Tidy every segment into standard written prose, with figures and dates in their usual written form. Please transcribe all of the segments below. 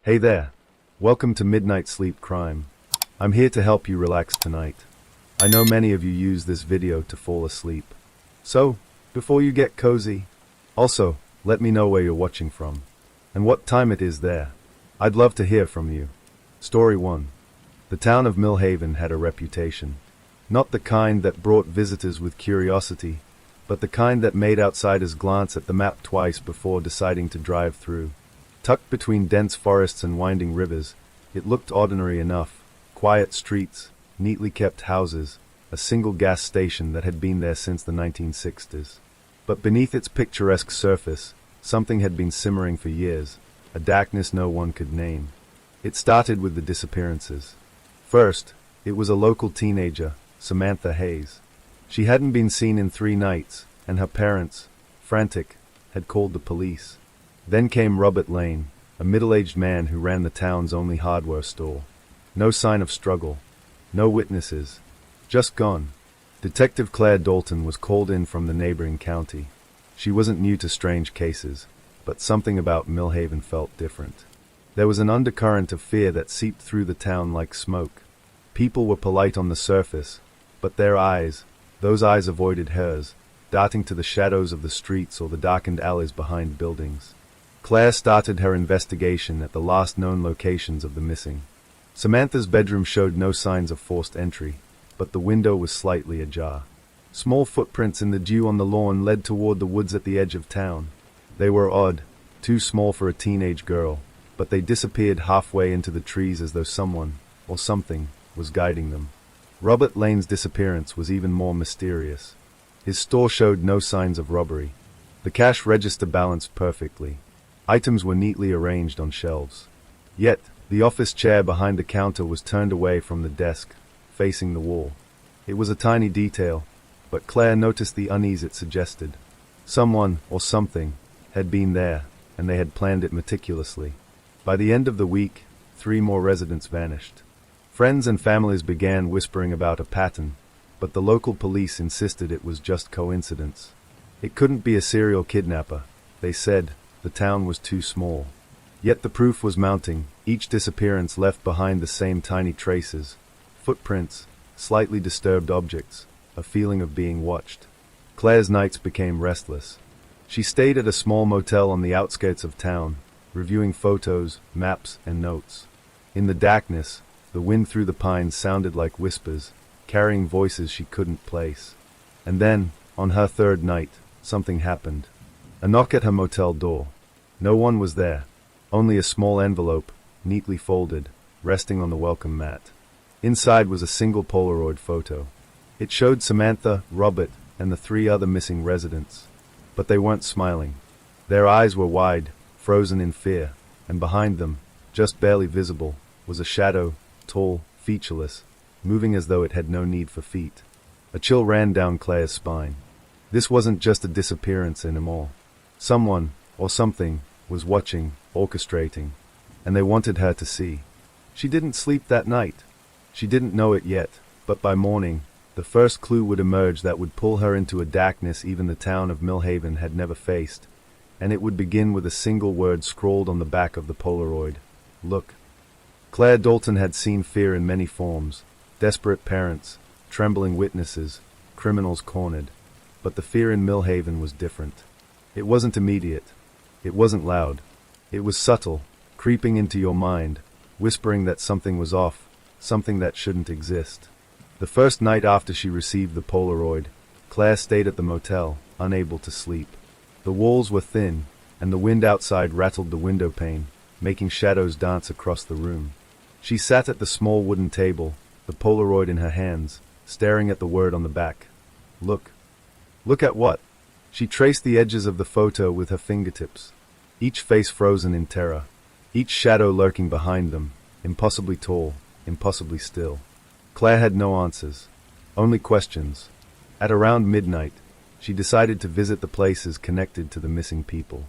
Hey there. Welcome to Midnight Sleep Crime. I'm here to help you relax tonight. I know many of you use this video to fall asleep. So, before you get cozy, also, let me know where you're watching from and what time it is there. I'd love to hear from you. Story 1. The town of Millhaven had a reputation. Not the kind that brought visitors with curiosity, but the kind that made outsiders glance at the map twice before deciding to drive through. Tucked between dense forests and winding rivers, it looked ordinary enough. Quiet streets, neatly kept houses, a single gas station that had been there since the 1960s. But beneath its picturesque surface, something had been simmering for years, a darkness no one could name. It started with the disappearances. First, it was a local teenager, Samantha Hayes. She hadn't been seen in 3 nights, and her parents, frantic, had called the police. Then came Robert Lane, a middle-aged man who ran the town's only hardware store. No sign of struggle. No witnesses. Just gone. Detective Claire Dalton was called in from the neighboring county. She wasn't new to strange cases, but something about Millhaven felt different. There was an undercurrent of fear that seeped through the town like smoke. People were polite on the surface, but their eyes, those eyes avoided hers, darting to the shadows of the streets or the darkened alleys behind buildings. Claire started her investigation at the last known locations of the missing. Samantha's bedroom showed no signs of forced entry, but the window was slightly ajar. Small footprints in the dew on the lawn led toward the woods at the edge of town. They were odd, too small for a teenage girl, but they disappeared halfway into the trees as though someone, or something, was guiding them. Robert Lane's disappearance was even more mysterious. His store showed no signs of robbery. The cash register balanced perfectly. Items were neatly arranged on shelves. Yet, the office chair behind the counter was turned away from the desk, facing the wall. It was a tiny detail, but Claire noticed the unease it suggested. Someone, or something, had been there, and they had planned it meticulously. By the end of the week, 3 more residents vanished. Friends and families began whispering about a pattern, but the local police insisted it was just coincidence. It couldn't be a serial kidnapper, they said. The town was too small. Yet the proof was mounting. Each disappearance left behind the same tiny traces. Footprints, slightly disturbed objects, a feeling of being watched. Claire's nights became restless. She stayed at a small motel on the outskirts of town, reviewing photos, maps, and notes. In the darkness, the wind through the pines sounded like whispers, carrying voices she couldn't place. And then, on her 3rd night, something happened. A knock at her motel door. No one was there. Only a small envelope, neatly folded, resting on the welcome mat. Inside was a single Polaroid photo. It showed Samantha, Robert, and the 3 other missing residents. But they weren't smiling. Their eyes were wide, frozen in fear, and behind them, just barely visible, was a shadow, tall, featureless, moving as though it had no need for feet. A chill ran down Claire's spine. This wasn't just a disappearance anymore. Someone, or something, was watching, orchestrating, and they wanted her to see. She didn't sleep that night. She didn't know it yet, but by morning, the first clue would emerge that would pull her into a darkness even the town of Millhaven had never faced, and it would begin with a single word scrawled on the back of the Polaroid. Look. Claire Dalton had seen fear in many forms: desperate parents, trembling witnesses, criminals cornered. But the fear in Millhaven was different. It wasn't immediate. It wasn't loud. It was subtle, creeping into your mind, whispering that something was off, something that shouldn't exist. The first night after she received the Polaroid, Claire stayed at the motel, unable to sleep. The walls were thin, and the wind outside rattled the window pane, making shadows dance across the room. She sat at the small wooden table, the Polaroid in her hands, staring at the word on the back. Look. Look at what? She traced the edges of the photo with her fingertips, each face frozen in terror, each shadow lurking behind them, impossibly tall, impossibly still. Claire had no answers, only questions. At around midnight, she decided to visit the places connected to the missing people.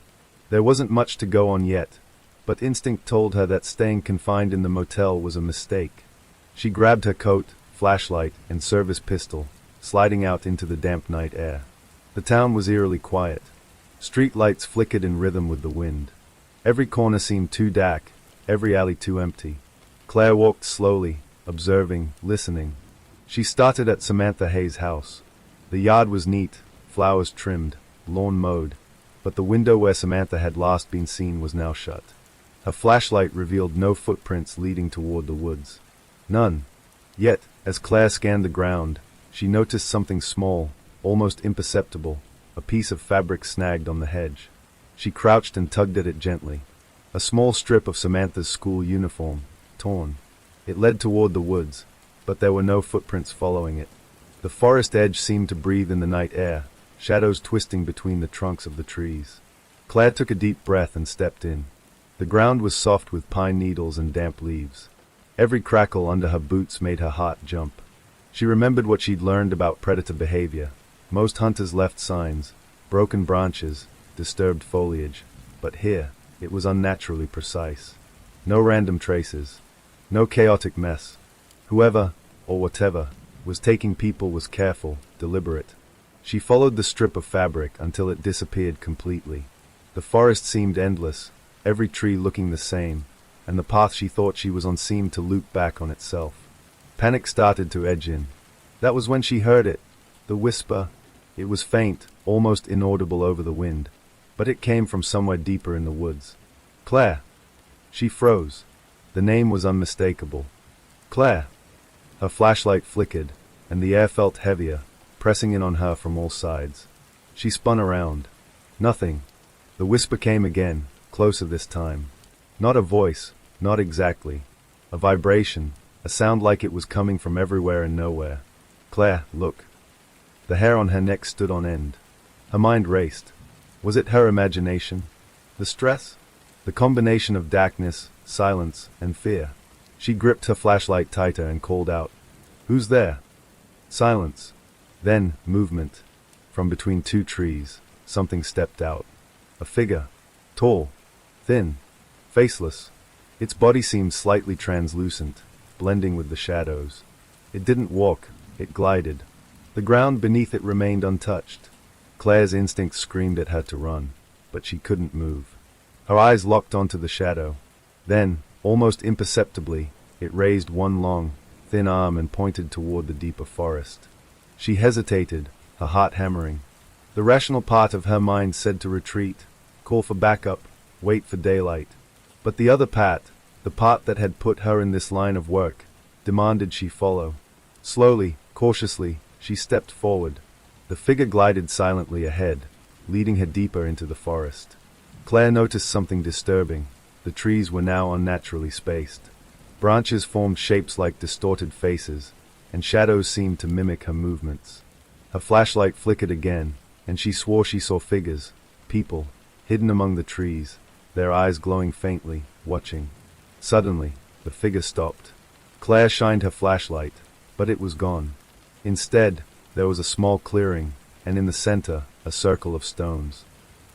There wasn't much to go on yet, but instinct told her that staying confined in the motel was a mistake. She grabbed her coat, flashlight, and service pistol, sliding out into the damp night air. The town was eerily quiet. Street lights flickered in rhythm with the wind. Every corner seemed too dark, every alley too empty. Claire walked slowly, observing, listening. She started at Samantha Hayes' house. The yard was neat, flowers trimmed, lawn mowed, but the window where Samantha had last been seen was now shut. Her flashlight revealed no footprints leading toward the woods. None. Yet, as Claire scanned the ground, she noticed something small, almost imperceptible, a piece of fabric snagged on the hedge. She crouched and tugged at it gently. A small strip of Samantha's school uniform, torn. It led toward the woods, but there were no footprints following it. The forest edge seemed to breathe in the night air, shadows twisting between the trunks of the trees. Claire took a deep breath and stepped in. The ground was soft with pine needles and damp leaves. Every crackle under her boots made her heart jump. She remembered what she'd learned about predator behavior. Most hunters left signs, broken branches, disturbed foliage, but here, it was unnaturally precise. No random traces. No chaotic mess. Whoever, or whatever, was taking people was careful, deliberate. She followed the strip of fabric until it disappeared completely. The forest seemed endless, every tree looking the same, and the path she thought she was on seemed to loop back on itself. Panic started to edge in. That was when she heard it. The whisper. It was faint, almost inaudible over the wind, but it came from somewhere deeper in the woods. Claire. She froze. The name was unmistakable. Claire. Her flashlight flickered, and the air felt heavier, pressing in on her from all sides. She spun around. Nothing. The whisper came again, closer this time. Not a voice, not exactly. A vibration, a sound like it was coming from everywhere and nowhere. Claire, look. The hair on her neck stood on end. Her mind raced. Was it her imagination? The stress? The combination of darkness, silence, and fear. She gripped her flashlight tighter and called out, "Who's there?" Silence. Then, movement. From between two trees, something stepped out. A figure. Tall. Thin. Faceless. Its body seemed slightly translucent, blending with the shadows. It didn't walk, it glided. The ground beneath it remained untouched. Claire's instinct screamed at her to run, but she couldn't move. Her eyes locked onto the shadow. Then, almost imperceptibly, it raised one long, thin arm and pointed toward the deeper forest. She hesitated, her heart hammering. The rational part of her mind said to retreat, call for backup, wait for daylight. But the other part, the part that had put her in this line of work, demanded she follow. Slowly, cautiously, she stepped forward. The figure glided silently ahead, leading her deeper into the forest. Claire noticed something disturbing. The trees were now unnaturally spaced. Branches formed shapes like distorted faces, and shadows seemed to mimic her movements. Her flashlight flickered again, and she swore she saw figures, people, hidden among the trees, their eyes glowing faintly, watching. Suddenly, the figure stopped. Claire shined her flashlight, but it was gone. Instead, there was a small clearing, and in the center, a circle of stones.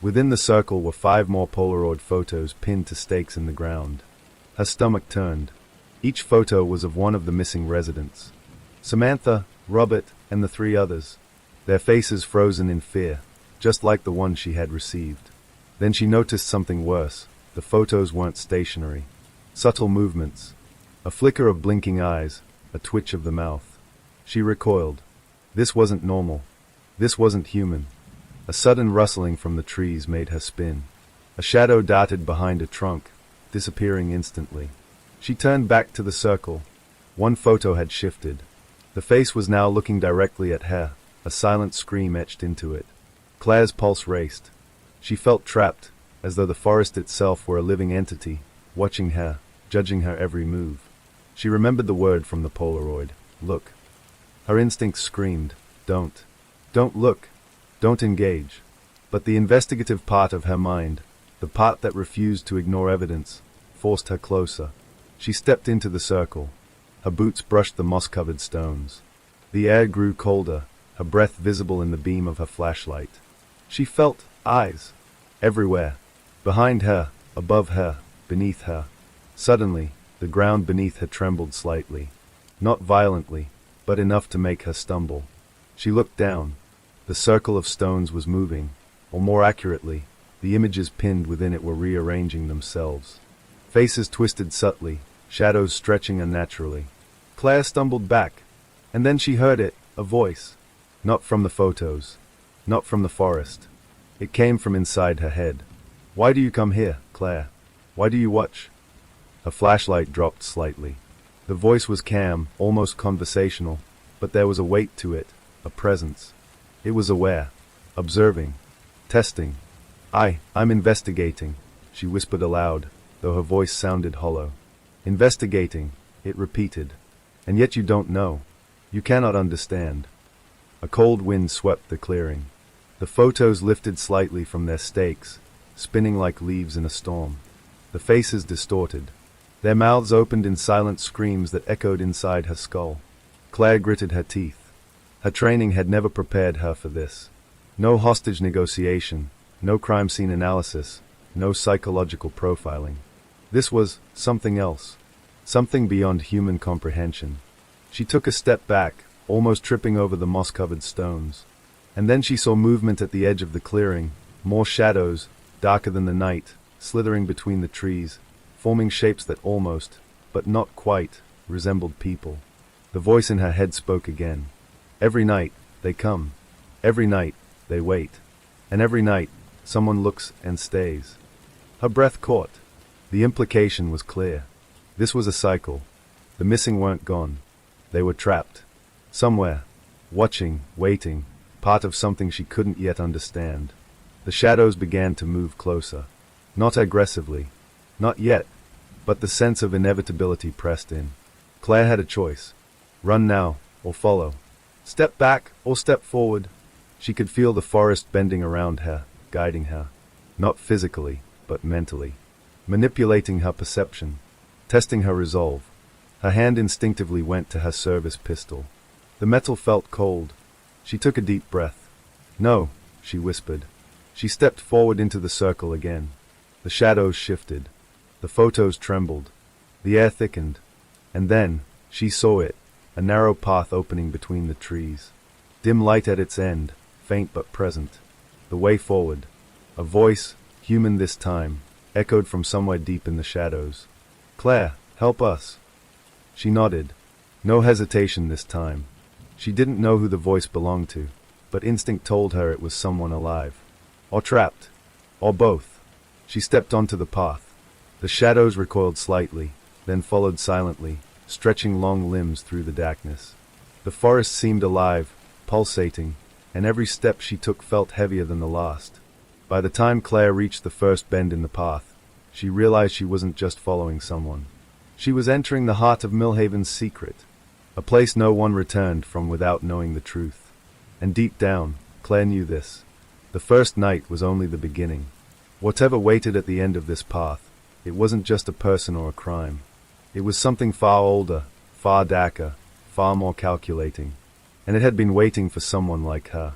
Within the circle were 5 more Polaroid photos pinned to stakes in the ground. Her stomach turned. Each photo was of one of the missing residents. Samantha, Robert, and the 3 others. Their faces frozen in fear, just like the one she had received. Then she noticed something worse. The photos weren't stationary. Subtle movements. A flicker of blinking eyes, a twitch of the mouth. She recoiled. This wasn't normal. This wasn't human. A sudden rustling from the trees made her spin. A shadow darted behind a trunk, disappearing instantly. She turned back to the circle. One photo had shifted. The face was now looking directly at her, a silent scream etched into it. Claire's pulse raced. She felt trapped, as though the forest itself were a living entity, watching her, judging her every move. She remembered the word from the Polaroid, look. Her instincts screamed, don't. Don't look. Don't engage. But the investigative part of her mind, the part that refused to ignore evidence, forced her closer. She stepped into the circle. Her boots brushed the moss-covered stones. The air grew colder, her breath visible in the beam of her flashlight. She felt eyes. Everywhere. Behind her, above her, beneath her. Suddenly, the ground beneath her trembled slightly. Not violently, but enough to make her stumble. She looked down. The circle of stones was moving, or more accurately, the images pinned within it were rearranging themselves. Faces twisted subtly, shadows stretching unnaturally. Claire stumbled back, and then she heard it, a voice. Not from the photos. Not from the forest. It came from inside her head. "Why do you come here, Claire? Why do you watch?" Her flashlight dropped slightly. The voice was calm, almost conversational, but there was a weight to it, a presence. It was aware, observing, testing. I'm investigating," she whispered aloud, though her voice sounded hollow. "Investigating," it repeated. "And yet you don't know. You cannot understand." A cold wind swept the clearing. The photos lifted slightly from their stakes, spinning like leaves in a storm. The faces distorted. Their mouths opened in silent screams that echoed inside her skull. Claire gritted her teeth. Her training had never prepared her for this. No hostage negotiation, no crime scene analysis, no psychological profiling. This was something else, something beyond human comprehension. She took a step back, almost tripping over the moss-covered stones. And then she saw movement at the edge of the clearing, more shadows, darker than the night, slithering between the trees, forming shapes that almost, but not quite, resembled people. The voice in her head spoke again. Every night, they come. Every night, they wait. And every night, someone looks and stays. Her breath caught. The implication was clear. This was a cycle. The missing weren't gone. They were trapped. Somewhere. Watching, waiting, part of something she couldn't yet understand. The shadows began to move closer. Not aggressively. Not yet. But the sense of inevitability pressed in. Claire had a choice. Run now, or follow. Step back, or step forward. She could feel the forest bending around her, guiding her. Not physically, but mentally. Manipulating her perception. Testing her resolve. Her hand instinctively went to her service pistol. The metal felt cold. She took a deep breath. "No," she whispered. She stepped forward into the circle again. The shadows shifted. The photos trembled. The air thickened. And then, she saw it, a narrow path opening between the trees. Dim light at its end, faint but present. The way forward. A voice, human this time, echoed from somewhere deep in the shadows. "Claire, help us." She nodded. No hesitation this time. She didn't know who the voice belonged to, but instinct told her it was someone alive. Or trapped. Or both. She stepped onto the path. The shadows recoiled slightly, then followed silently, stretching long limbs through the darkness. The forest seemed alive, pulsating, and every step she took felt heavier than the last. By the time Claire reached the first bend in the path, she realized she wasn't just following someone. She was entering the heart of Millhaven's secret, a place no one returned from without knowing the truth. And deep down, Claire knew this. The first night was only the beginning. Whatever waited at the end of this path, it wasn't just a person or a crime. It was something far older, far darker, far more calculating. And it had been waiting for someone like her.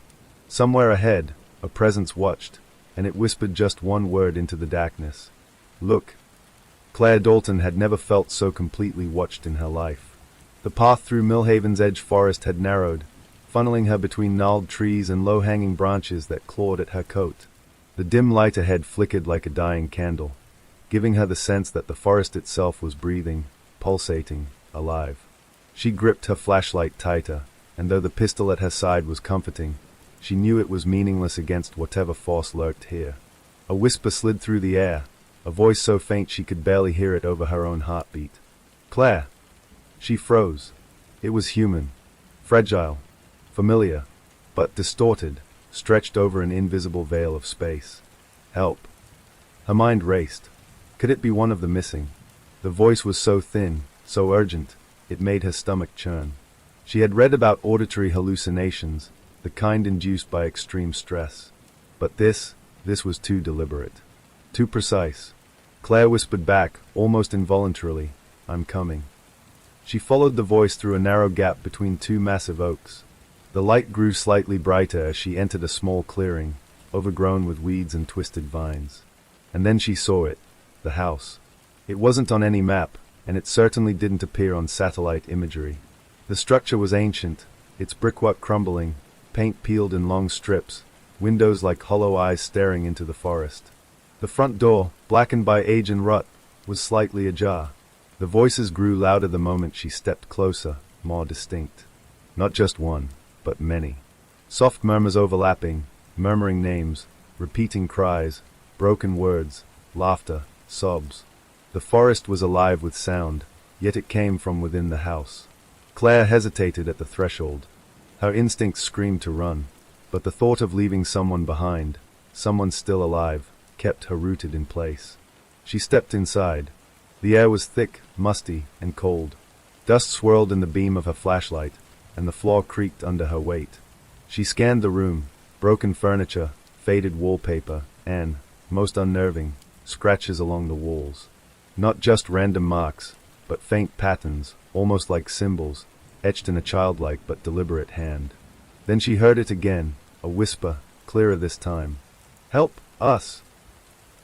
Somewhere ahead, a presence watched, and it whispered just one word into the darkness. Look. Claire Dalton had never felt so completely watched in her life. The path through Millhaven's edge forest had narrowed, funneling her between gnarled trees and low-hanging branches that clawed at her coat. The dim light ahead flickered like a dying candle, giving her the sense that the forest itself was breathing, pulsating, alive. She gripped her flashlight tighter, and though the pistol at her side was comforting, she knew it was meaningless against whatever force lurked here. A whisper slid through the air, a voice so faint she could barely hear it over her own heartbeat. "Claire!" She froze. It was human, fragile, familiar, but distorted, stretched over an invisible veil of space. Help. Her mind raced. Could it be one of the missing? The voice was so thin, so urgent, it made her stomach churn. She had read about auditory hallucinations, the kind induced by extreme stress. But this was too deliberate. Too precise. Claire whispered back, almost involuntarily, "I'm coming." She followed the voice through a narrow gap between two massive oaks. The light grew slightly brighter as she entered a small clearing, overgrown with weeds and twisted vines. And then she saw it, the house. It wasn't on any map, and it certainly didn't appear on satellite imagery. The structure was ancient, its brickwork crumbling, paint peeled in long strips, windows like hollow eyes staring into the forest. The front door, blackened by age and rot, was slightly ajar. The voices grew louder the moment she stepped closer, more distinct. Not just one, but many. Soft murmurs overlapping, murmuring names, repeating cries, broken words, laughter, sobs. The forest was alive with sound, yet it came from within the house. Claire hesitated at the threshold. Her instincts screamed to run, but the thought of leaving someone behind, someone still alive, kept her rooted in place. She stepped inside. The air was thick, musty, and cold. Dust swirled in the beam of her flashlight, and the floor creaked under her weight. She scanned the room, broken furniture, faded wallpaper, and, most unnerving, scratches along the walls. Not just random marks, but faint patterns, almost like symbols, etched in a childlike but deliberate hand. Then she heard it again, a whisper, clearer this time. "Help us!"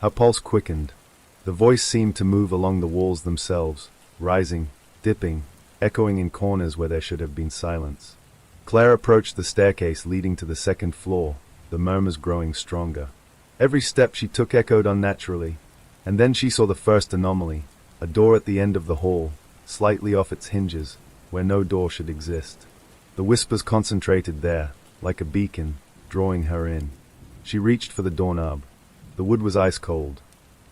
Her pulse quickened. The voice seemed to move along the walls themselves, rising, dipping, echoing in corners where there should have been silence. Claire approached the staircase leading to the second floor, the murmurs growing stronger. Every step she took echoed unnaturally, and then she saw the first anomaly, a door at the end of the hall, slightly off its hinges, where no door should exist. The whispers concentrated there, like a beacon, drawing her in. She reached for the doorknob. The wood was ice cold.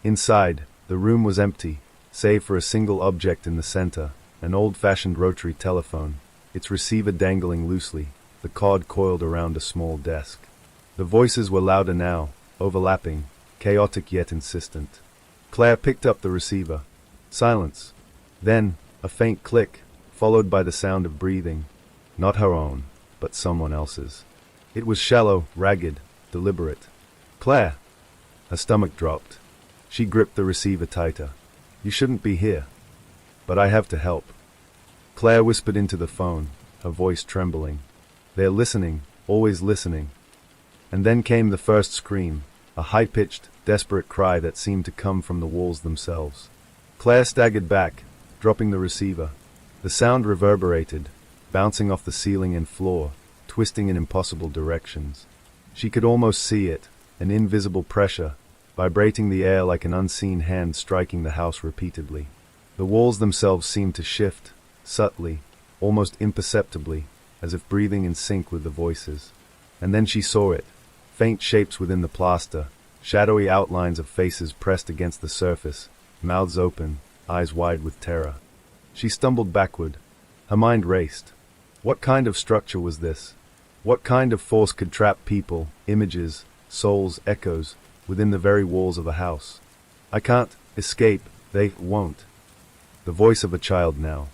Inside, the room was empty, save for a single object in the center, an old-fashioned rotary telephone, its receiver dangling loosely, the cord coiled around a small desk. The voices were louder now, overlapping, chaotic yet insistent. Claire picked up the receiver. Silence. Then, a faint click, followed by the sound of breathing. Not her own, but someone else's. It was shallow, ragged, deliberate. "Claire!" Her stomach dropped. She gripped the receiver tighter. "You shouldn't be here. But I have to help." Claire whispered into the phone, her voice trembling. "They're listening, always listening." And then came the first scream, a high-pitched, desperate cry that seemed to come from the walls themselves. Claire staggered back, dropping the receiver. The sound reverberated, bouncing off the ceiling and floor, twisting in impossible directions. She could almost see it, an invisible pressure, vibrating the air like an unseen hand striking the house repeatedly. The walls themselves seemed to shift, subtly, almost imperceptibly, as if breathing in sync with the voices. And then she saw it, faint shapes within the plaster, shadowy outlines of faces pressed against the surface, mouths open, eyes wide with terror. She stumbled backward. Her mind raced. What kind of structure was this? What kind of force could trap people, images, souls, echoes, within the very walls of a house? "I can't escape, they won't." The voice of a child now.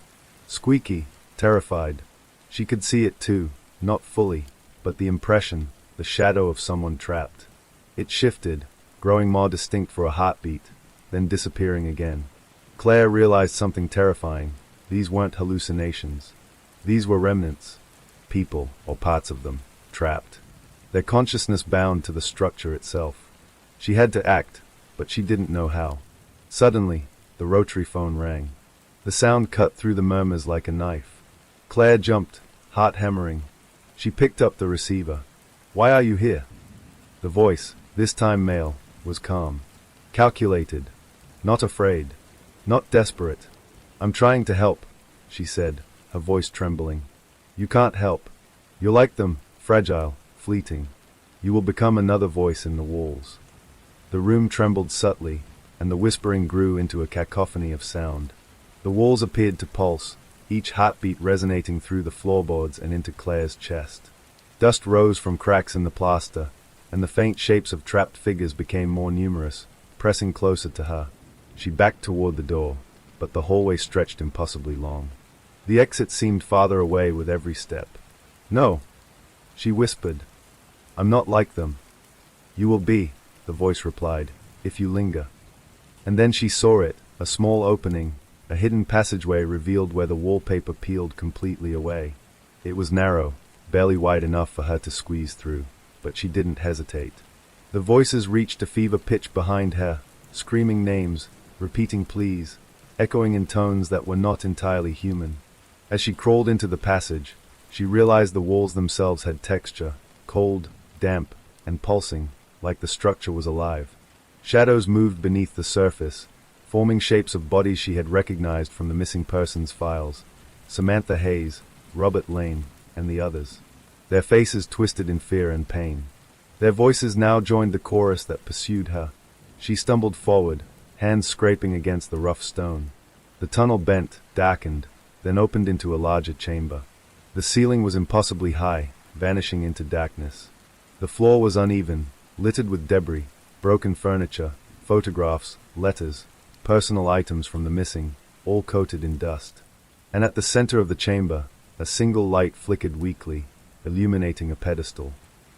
Squeaky, terrified. She could see it too, not fully, but the impression, the shadow of someone trapped. It shifted, growing more distinct for a heartbeat, then disappearing again. Claire realized something terrifying. These weren't hallucinations. These were remnants. People, or parts of them, trapped. Their consciousness bound to the structure itself. She had to act, but she didn't know how. Suddenly, the rotary phone rang. The sound cut through the murmurs like a knife. Claire jumped, heart hammering. She picked up the receiver. "Why are you here?" The voice, this time male, was calm. Calculated. Not afraid. Not desperate. "I'm trying to help," she said, her voice trembling. "You can't help. You're like them, fragile, fleeting. You will become another voice in the walls." The room trembled subtly, and the whispering grew into a cacophony of sound. The walls appeared to pulse, each heartbeat resonating through the floorboards and into Claire's chest. Dust rose from cracks in the plaster, and the faint shapes of trapped figures became more numerous, pressing closer to her. She backed toward the door, but the hallway stretched impossibly long. The exit seemed farther away with every step. "No," she whispered. "I'm not like them." "You will be," the voice replied, "if you linger." And then she saw it, a small opening, a hidden passageway revealed where the wallpaper peeled completely away. It was narrow, barely wide enough for her to squeeze through, but she didn't hesitate. The voices reached a fever pitch behind her, screaming names, repeating pleas, echoing in tones that were not entirely human. As she crawled into the passage, she realized the walls themselves had texture, cold, damp, and pulsing, like the structure was alive. Shadows moved beneath the surface, forming shapes of bodies she had recognized from the missing persons files. Samantha Hayes, Robert Lane, and the others. Their faces twisted in fear and pain. Their voices now joined the chorus that pursued her. She stumbled forward, hands scraping against the rough stone. The tunnel bent, darkened, then opened into a larger chamber. The ceiling was impossibly high, vanishing into darkness. The floor was uneven, littered with debris, broken furniture, photographs, letters, personal items from the missing, all coated in dust. And at the center of the chamber, a single light flickered weakly, illuminating a pedestal.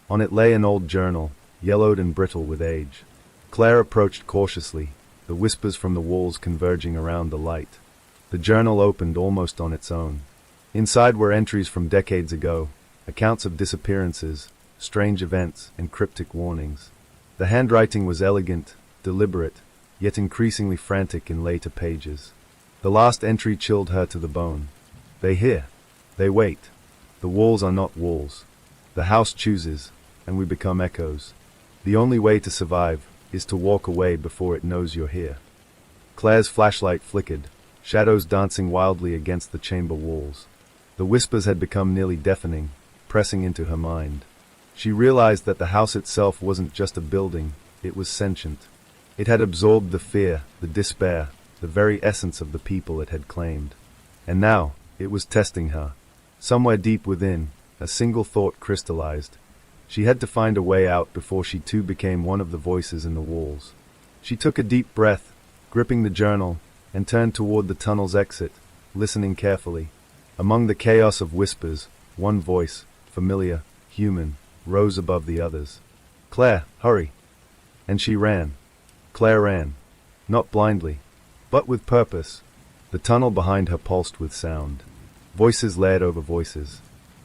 On it lay an old journal, yellowed and brittle with age. Claire approached cautiously, the whispers from the walls converging around the light. The journal opened almost on its own. Inside were entries from decades ago, accounts of disappearances, strange events, and cryptic warnings. The handwriting was elegant, deliberate, yet increasingly frantic in later pages. The last entry chilled her to the bone. They hear. They wait. The walls are not walls. The house chooses, and we become echoes. The only way to survive is to walk away before it knows you're here. Claire's flashlight flickered, shadows dancing wildly against the chamber walls. The whispers had become nearly deafening, pressing into her mind. She realized that the house itself wasn't just a building, it was sentient. It had absorbed the fear, the despair, the very essence of the people it had claimed. And now, it was testing her. Somewhere deep within, a single thought crystallized. She had to find a way out before she too became one of the voices in the walls. She took a deep breath, gripping the journal, and turned toward the tunnel's exit, listening carefully. Among the chaos of whispers, one voice, familiar, human, rose above the others. "Claire, hurry!" And she ran. Claire ran. Not blindly, but with purpose. The tunnel behind her pulsed with sound. Voices layered over voices.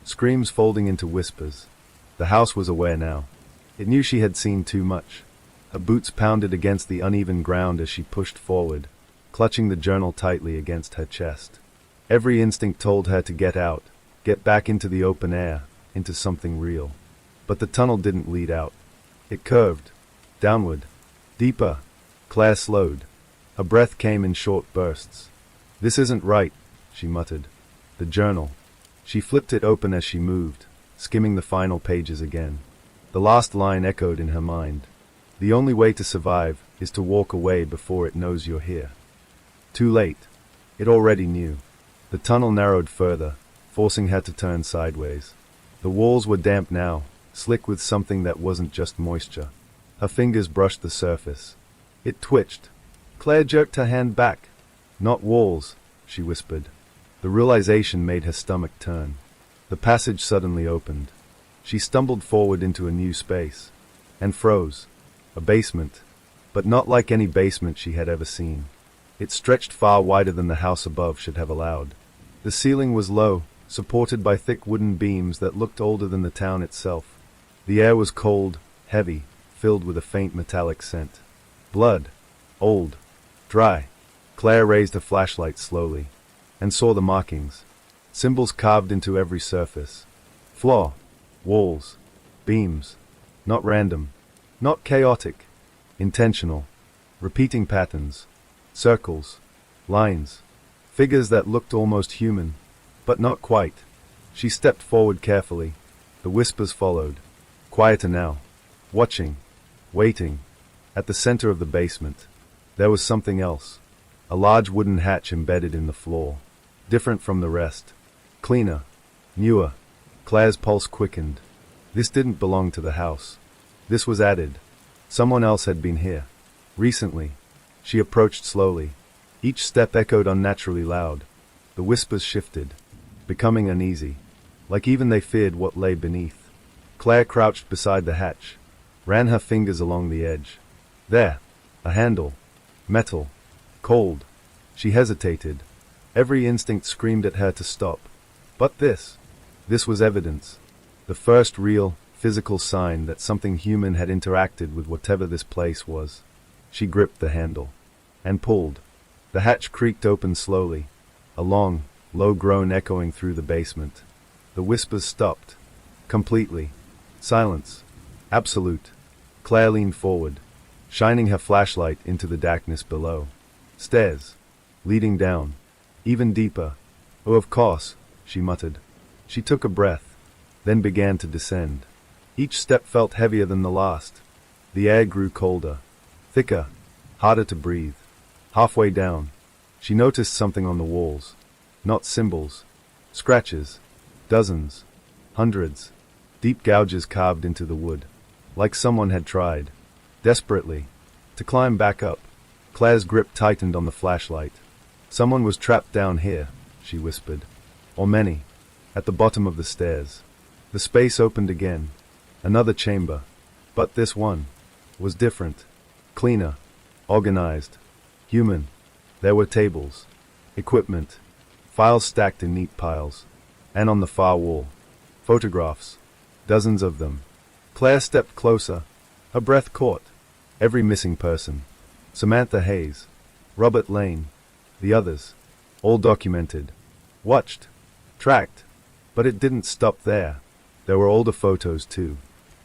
Screams folding into whispers. The house was aware now. It knew she had seen too much. Her boots pounded against the uneven ground as she pushed forward, clutching the journal tightly against her chest. Every instinct told her to get out, get back into the open air, into something real. But the tunnel didn't lead out. It curved. Downward. Deeper. Claire slowed. Her breath came in short bursts. "This isn't right," she muttered. The journal. She flipped it open as she moved, skimming the final pages again. The last line echoed in her mind. "The only way to survive is to walk away before it knows you're here." Too late. It already knew. The tunnel narrowed further, forcing her to turn sideways. The walls were damp now, slick with something that wasn't just moisture. Her fingers brushed the surface. It twitched. Claire jerked her hand back. "Not walls," she whispered. The realization made her stomach turn. The passage suddenly opened. She stumbled forward into a new space. And froze. A basement. But not like any basement she had ever seen. It stretched far wider than the house above should have allowed. The ceiling was low, supported by thick wooden beams that looked older than the town itself. The air was cold, heavy, filled with a faint metallic scent. Blood. Old. Dry. Claire raised her flashlight slowly, and saw the markings. Symbols carved into every surface. Floor. Walls. Beams. Not random. Not chaotic. Intentional. Repeating patterns. Circles. Lines. Figures that looked almost human, but not quite. She stepped forward carefully. The whispers followed. Quieter now. Watching. Waiting. At the center of the basement, there was something else. A large wooden hatch embedded in the floor. Different from the rest. Cleaner. Newer. Claire's pulse quickened. This didn't belong to the house. This was added. Someone else had been here. Recently. She approached slowly. Each step echoed unnaturally loud. The whispers shifted, becoming uneasy, like even they feared what lay beneath. Claire crouched beside the hatch, ran her fingers along the edge. There. A handle. Metal. Cold. She hesitated. Every instinct screamed at her to stop. But this was evidence. The first real, physical sign that something human had interacted with whatever this place was. She gripped the handle. And pulled. The hatch creaked open slowly. A long, low groan echoing through the basement. The whispers stopped. Completely. Silence. Absolute. Claire leaned forward, shining her flashlight into the darkness below. Stairs. Leading down. Even deeper. Oh, of course, she muttered. She took a breath, then began to descend. Each step felt heavier than the last. The air grew colder, thicker, harder to breathe. Halfway down, she noticed something on the walls. Not symbols. Scratches. Dozens. Hundreds. Deep gouges carved into the wood. Like someone had tried, desperately, to climb back up. Claire's grip tightened on the flashlight. Someone was trapped down here, she whispered. Or many. At the bottom of the stairs. The space opened again. Another chamber. But this one was different. Cleaner. Organized. Human. There were tables. Equipment. Files stacked in neat piles. And on the far wall, photographs. Dozens of them. Claire stepped closer. Her breath caught. Every missing person. Samantha Hayes. Robert Lane. The others. All documented. Watched. Tracked. But it didn't stop there. There were older photos too.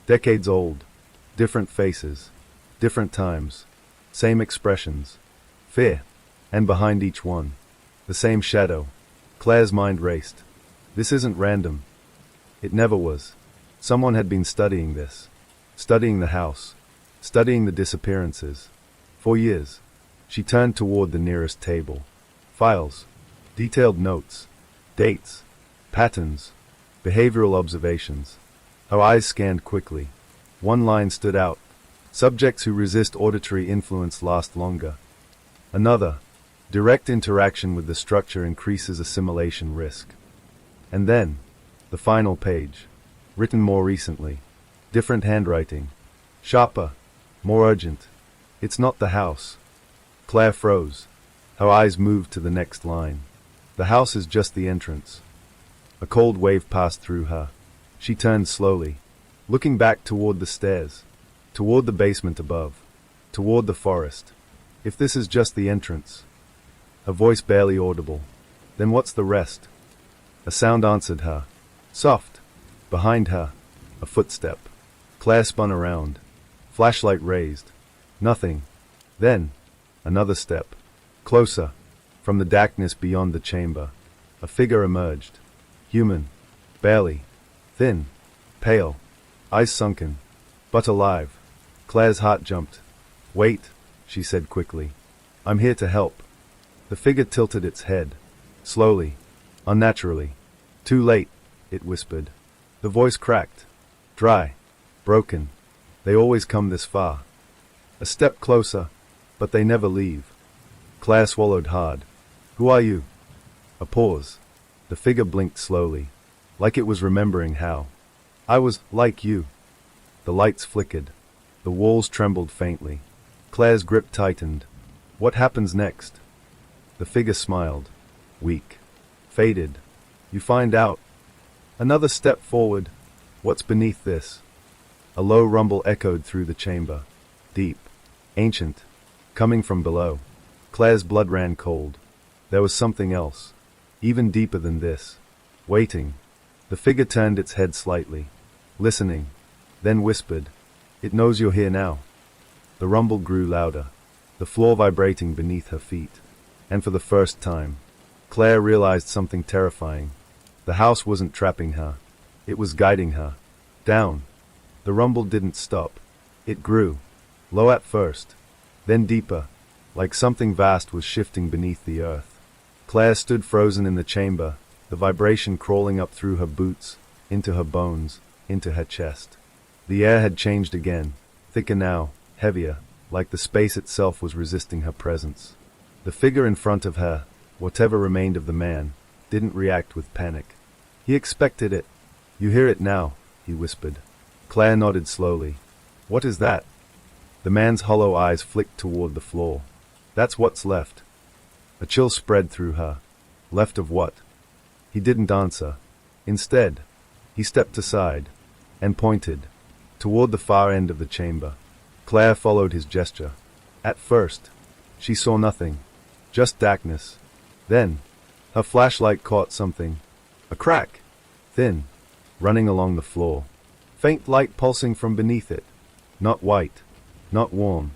Decades old. Different faces. Different times. Same expressions. Fear. And behind each one, the same shadow. Claire's mind raced. This isn't random. It never was. Someone had been studying this. Studying the house. Studying the disappearances. For years. She turned toward the nearest table. Files. Detailed notes. Dates. Patterns. Behavioral observations. Her eyes scanned quickly. One line stood out. Subjects who resist auditory influence last longer. Another. Direct interaction with the structure increases assimilation risk. And then, the final page. Written more recently. Different handwriting. Sharper. More urgent. It's not the house. Claire froze. Her eyes moved to the next line. The house is just the entrance. A cold wave passed through her. She turned slowly, looking back toward the stairs, toward the basement above, toward the forest. If this is just the entrance. Her voice barely audible. Then what's the rest? A sound answered her. Soft. Behind her. A footstep. Claire spun around. Flashlight raised. Nothing. Then, another step. Closer. From the darkness beyond the chamber, a figure emerged. Human. Barely. Thin. Pale. Eyes sunken. But alive. Claire's heart jumped. Wait, she said quickly. I'm here to help. The figure tilted its head. Slowly. Unnaturally. Too late, it whispered. The voice cracked. Dry. Broken. They always come this far. A step closer, but they never leave. Claire swallowed hard. Who are you? A pause. The figure blinked slowly, like it was remembering how. I was like you. The lights flickered. The walls trembled faintly. Claire's grip tightened. What happens next? The figure smiled. Weak. Faded. You find out. Another step forward. What's beneath this? A low rumble echoed through the chamber. Deep. Ancient. Coming from below. Claire's blood ran cold. There was something else. Even deeper than this. Waiting. The figure turned its head slightly. Listening. Then whispered. It knows you're here now. The rumble grew louder. The floor vibrating beneath her feet. And for the first time, Claire realized something terrifying. The house wasn't trapping her. It was guiding her. Down. The rumble didn't stop. It grew. Low at first. Then deeper. Like something vast was shifting beneath the earth. Claire stood frozen in the chamber, the vibration crawling up through her boots, into her bones, into her chest. The air had changed again, thicker now, heavier, like the space itself was resisting her presence. The figure in front of her, whatever remained of the man, didn't react with panic. He expected it. You hear it now, he whispered. Claire nodded slowly. What is that? The man's hollow eyes flicked toward the floor. That's what's left. A chill spread through her. Left of what? He didn't answer. Instead, he stepped aside and pointed toward the far end of the chamber. Claire followed his gesture. At first, she saw nothing, just darkness. Then, her flashlight caught something. A crack, thin, running along the floor. Faint light pulsing from beneath it. Not white, not warm.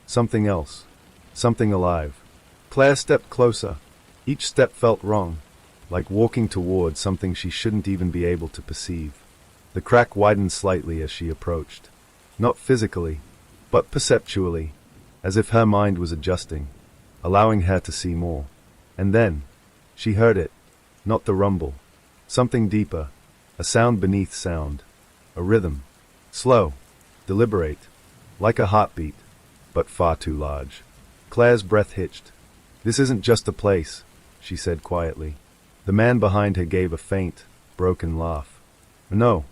Something else. Something alive. Claire stepped closer. Each step felt wrong, like walking toward something she shouldn't even be able to perceive. The crack widened slightly as she approached. Not physically, but perceptually, as if her mind was adjusting, allowing her to see more. And then, she heard it. Not the rumble. Something deeper. A sound beneath sound. A rhythm. Slow. Deliberate. Like a heartbeat. But far too large. Claire's breath hitched. "This isn't just a place," she said quietly. The man behind her gave a faint, broken laugh. "No.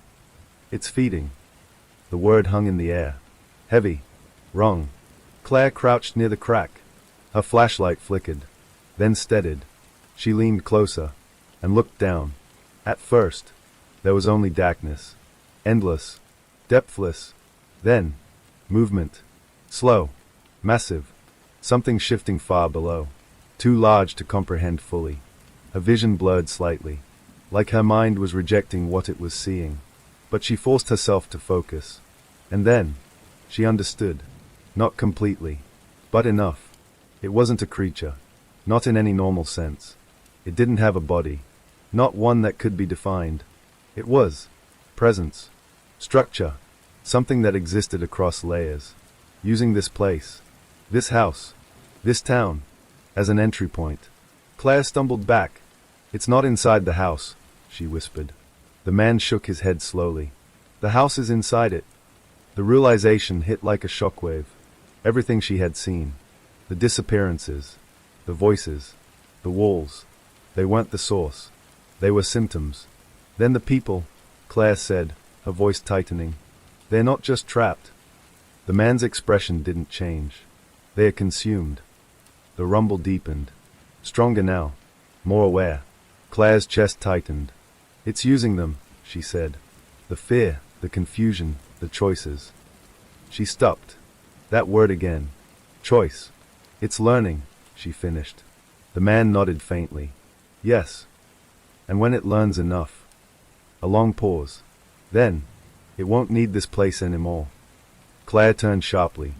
It's feeding." The word hung in the air. Heavy. Wrong. Claire crouched near the crack. Her flashlight flickered. Then steadied. She leaned closer. And looked down. At first, there was only darkness. Endless. Depthless. Then, movement. Slow. Massive. Something shifting far below. Too large to comprehend fully. Her vision blurred slightly. Like her mind was rejecting what it was seeing. But she forced herself to focus. And then, she understood. Not completely. But enough. It wasn't a creature. Not in any normal sense. It didn't have a body. Not one that could be defined. It was presence. Structure. Something that existed across layers. Using this place. This house. This town. As an entry point. Claire stumbled back. "It's not inside the house," she whispered. The man shook his head slowly. "The house is inside it." The realization hit like a shockwave. Everything she had seen. The disappearances. The voices. The walls. They weren't the source. They were symptoms. "Then the people," Claire said, her voice tightening. "They're not just trapped." The man's expression didn't change. "They are consumed." The rumble deepened. Stronger now. More aware. Claire's chest tightened. "It's using them," she said. "The fear, the confusion, the choices." She stopped. That word again. Choice. "It's learning," she finished. The man nodded faintly. "Yes. And when it learns enough." A long pause. "Then, it won't need this place anymore." Claire turned sharply.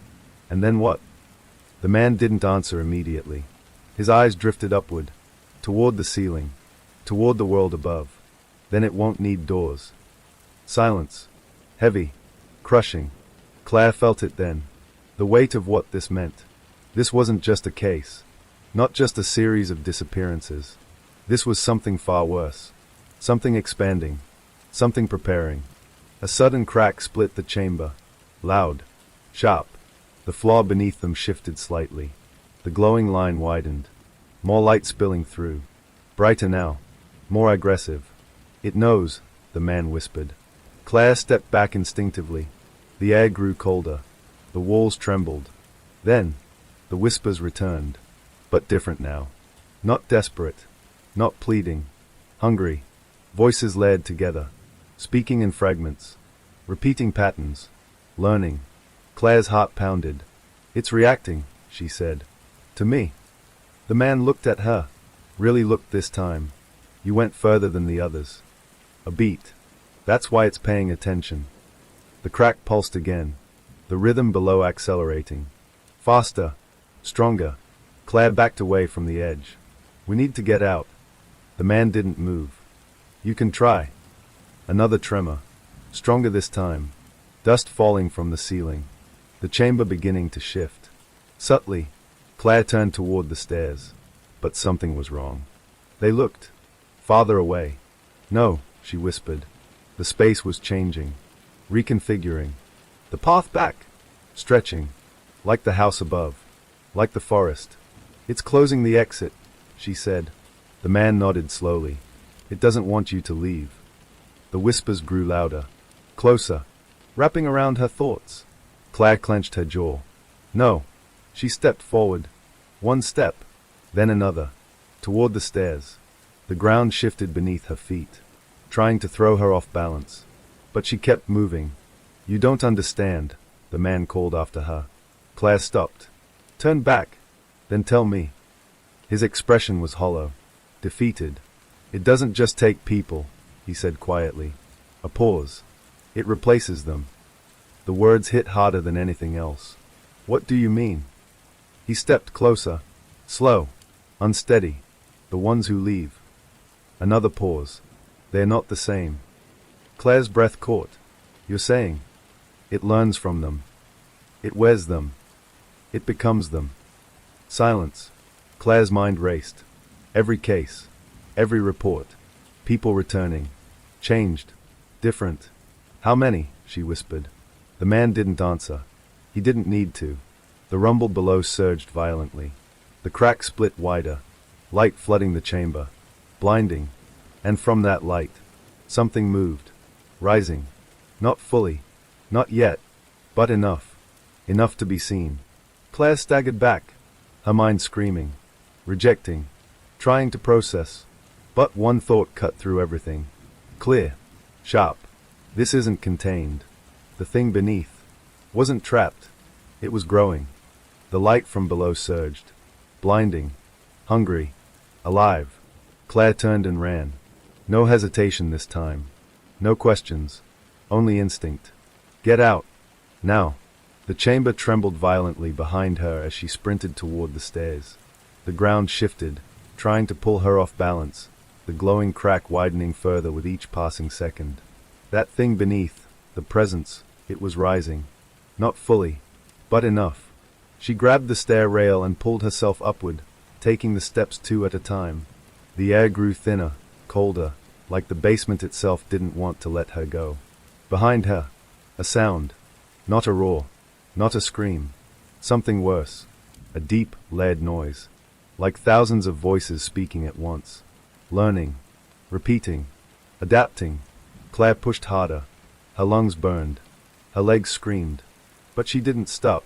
"And then what?" The man didn't answer immediately. His eyes drifted upward, toward the ceiling, toward the world above. "Then it won't need doors." Silence. Heavy. Crushing. Claire felt it then. The weight of what this meant. This wasn't just a case. Not just a series of disappearances. This was something far worse. Something expanding. Something preparing. A sudden crack split the chamber. Loud. Sharp. The floor beneath them shifted slightly. The glowing line widened. More light spilling through. Brighter now. More aggressive. "It knows," the man whispered. Claire stepped back instinctively. The air grew colder. The walls trembled. Then, the whispers returned. But different now. Not desperate. Not pleading. Hungry. Voices layered together. Speaking in fragments. Repeating patterns. Learning. Claire's heart pounded. "It's reacting," she said. "To me." The man looked at her. Really looked this time. "You went further than the others." A beat. "That's why it's paying attention." The crack pulsed again. The rhythm below accelerating. Faster. Stronger. Claire backed away from the edge. "We need to get out." The man didn't move. "You can try." Another tremor. Stronger this time. Dust falling from the ceiling. The chamber beginning to shift. Subtly, Claire turned toward the stairs. But something was wrong. They looked. Farther away. "No," she whispered. The space was changing. Reconfiguring. The path back. Stretching. Like the house above. Like the forest. "It's closing the exit," she said. The man nodded slowly. "It doesn't want you to leave." The whispers grew louder. Closer. Wrapping around her thoughts. Claire clenched her jaw. "No." She stepped forward. One step. Then another. Toward the stairs. The ground shifted beneath her feet, trying to throw her off balance. But she kept moving. "You don't understand," the man called after her. Claire stopped. "Turn back. Then tell me." His expression was hollow. Defeated. "It doesn't just take people," he said quietly. A pause. "It replaces them." The words hit harder than anything else. "What do you mean?" He stepped closer. Slow. Unsteady. The ones who leave. Another pause. They're not the same. Claire's breath caught. You're saying? It learns from them. It wears them. It becomes them. Silence. Claire's mind raced. Every case. Every report. People returning. Changed. Different. How many? She whispered. The man didn't answer. He didn't need to. The rumble below surged violently. The crack split wider. Light flooding the chamber. Blinding. And from that light, something moved. Rising. Not fully. Not yet. But enough. Enough to be seen. Claire staggered back. Her mind screaming. Rejecting. Trying to process. But one thought cut through everything. Clear. Sharp. This isn't contained. The thing beneath wasn't trapped. It was growing. The light from below surged. Blinding. Hungry. Alive. Claire turned and ran. No hesitation this time. No questions. Only instinct. Get out. Now. The chamber trembled violently behind her as she sprinted toward the stairs. The ground shifted, trying to pull her off balance, the glowing crack widening further with each passing second. That thing beneath, the presence, it was rising. Not fully, but enough. She grabbed the stair rail and pulled herself upward, taking the steps two at a time. The air grew thinner, colder, like the basement itself didn't want to let her go. Behind her, a sound. Not a roar. Not a scream. Something worse. A deep, layered noise. Like thousands of voices speaking at once. Learning. Repeating. Adapting. Claire pushed harder. Her lungs burned. Her legs screamed. But she didn't stop.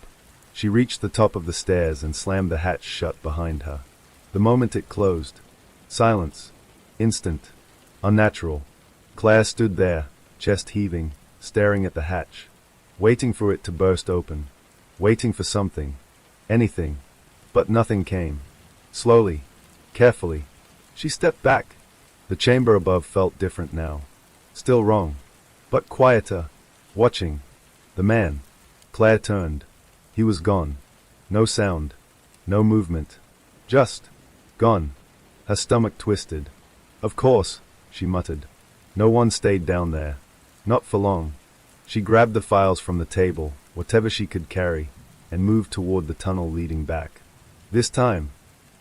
She reached the top of the stairs and slammed the hatch shut behind her. The moment it closed. Silence. Instant. Unnatural. Claire stood there, chest heaving, staring at the hatch. Waiting for it to burst open. Waiting for something. Anything. But nothing came. Slowly. Carefully. She stepped back. The chamber above felt different now. Still wrong. But quieter. Watching. The man. Claire turned. He was gone. No sound. No movement. Just. Gone. Her stomach twisted. Of course, she muttered. No one stayed down there. Not for long. She grabbed the files from the table, whatever she could carry, and moved toward the tunnel leading back. This time,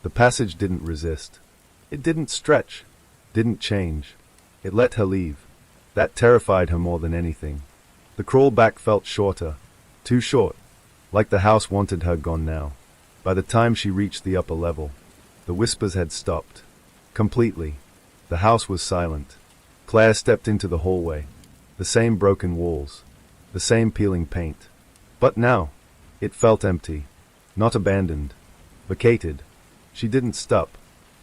the passage didn't resist. It didn't stretch. Didn't change. It let her leave. That terrified her more than anything. The crawl back felt shorter. Too short. Like the house wanted her gone now. By the time she reached the upper level, the whispers had stopped. Completely. The house was silent. Claire stepped into the hallway. The same broken walls. The same peeling paint. But now, it felt empty. Not abandoned. Vacated. She didn't stop.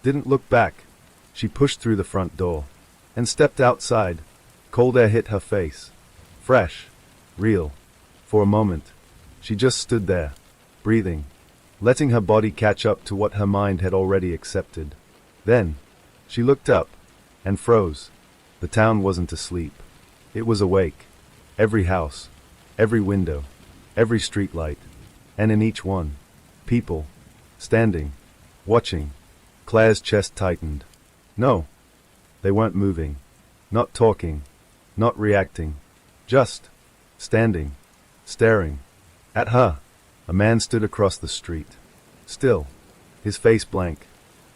Didn't look back. She pushed through the front door. And stepped outside. Cold air hit her face. Fresh. Real. For a moment, she just stood there. Breathing. Letting her body catch up to what her mind had already accepted. Then, she looked up. And froze. The town wasn't asleep. It was awake. Every house, every window, every streetlight, and in each one, people, standing, watching. Claire's chest tightened. No, they weren't moving, not talking, not reacting, just standing, staring. At her, a man stood across the street. Still, his face blank,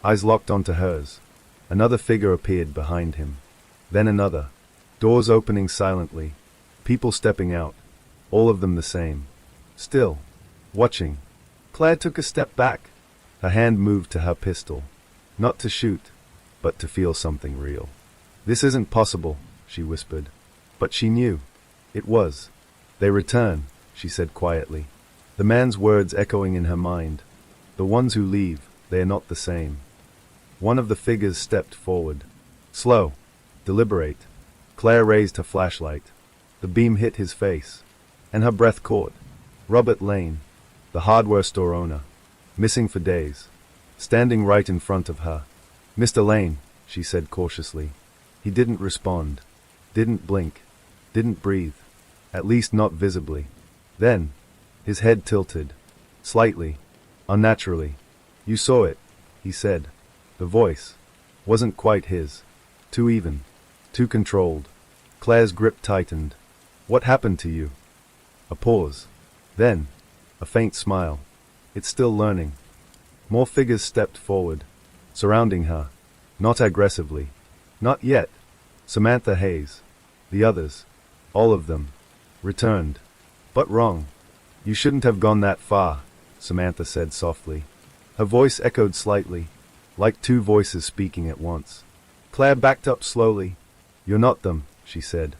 eyes locked onto hers. Another figure appeared behind him. Then another. Doors opening silently. People stepping out. All of them the same. Still. Watching. Claire took a step back. Her hand moved to her pistol. Not to shoot, but to feel something real. This isn't possible, she whispered. But she knew. It was. They return, she said quietly. The man's words echoing in her mind. The ones who leave, they are not the same. One of the figures stepped forward. Slow. Deliberate. Claire raised her flashlight. The beam hit his face. And her breath caught. Robert Lane, the hardware store owner. Missing for days. Standing right in front of her. Mr. Lane, she said cautiously. He didn't respond. Didn't blink. Didn't breathe. At least not visibly. Then, his head tilted. Slightly. Unnaturally. You saw it, he said. The voice wasn't quite his. Too even. Too controlled. Claire's grip tightened. What happened to you? A pause. Then, a faint smile. It's still learning. More figures stepped forward, surrounding her. Not aggressively. Not yet. Samantha Hayes. The others. All of them. Returned. But wrong. You shouldn't have gone that far, Samantha said softly. Her voice echoed slightly, like two voices speaking at once. Claire backed up slowly. You're not them, she said.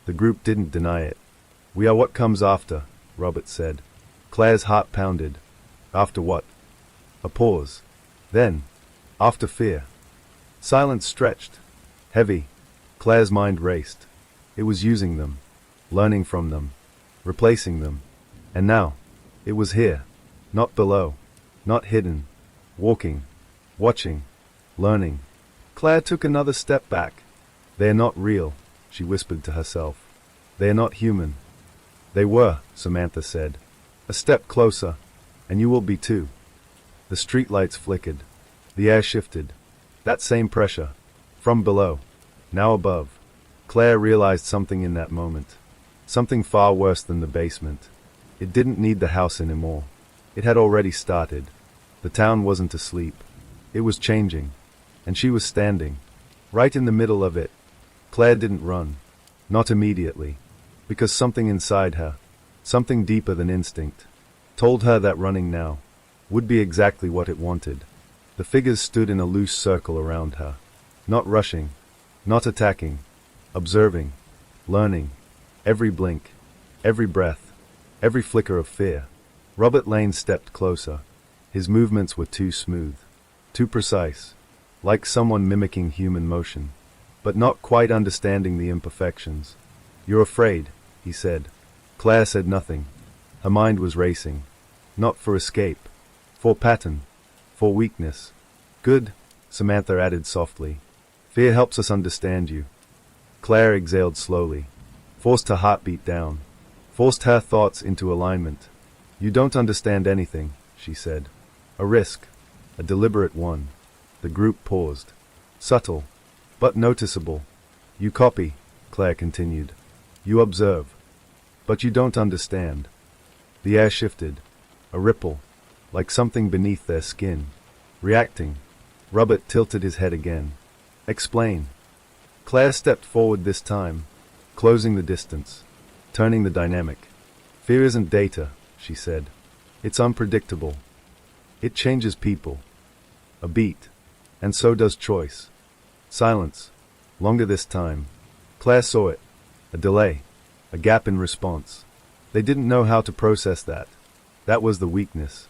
The group didn't deny it. We are what comes after, Robert said. Claire's heart pounded. After what? A pause. Then, after fear. Silence stretched. Heavy. Claire's mind raced. It was using them. Learning from them. Replacing them. And now, it was here. Not below. Not hidden. Walking. Watching. Learning. Claire took another step back. They are not real, she whispered to herself. They are not human. They were, Samantha said. A step closer, and you will be too. The streetlights flickered. The air shifted. That same pressure. From below. Now above. Claire realized something in that moment. Something far worse than the basement. It didn't need the house anymore. It had already started. The town wasn't asleep. It was changing. And she was standing. Right in the middle of it. Claire didn't run. Not immediately. Because something inside her, something deeper than instinct, told her that running now would be exactly what it wanted. The figures stood in a loose circle around her. Not rushing. Not attacking. Observing. Learning. Every blink. Every breath. Every flicker of fear. Robert Lane stepped closer. His movements were too smooth. Too precise. Like someone mimicking human motion. But not quite understanding the imperfections. You're afraid, he said. Claire said nothing. Her mind was racing. Not for escape. For pattern. For weakness. Good, Samantha added softly. Fear helps us understand you. Claire exhaled slowly. Forced her heartbeat down. Forced her thoughts into alignment. You don't understand anything, she said. A risk. A deliberate one. The group paused. Subtle. But noticeable. You copy, Claire continued. You observe. But you don't understand. The air shifted. A ripple. Like something beneath their skin. Reacting. Robert tilted his head again. Explain. Claire stepped forward this time, closing the distance, turning the dynamic. Fear isn't data, she said. It's unpredictable. It changes people. A beat. And so does choice. Silence. Longer this time. Claire saw it. A delay. A gap in response. They didn't know how to process that. That was the weakness.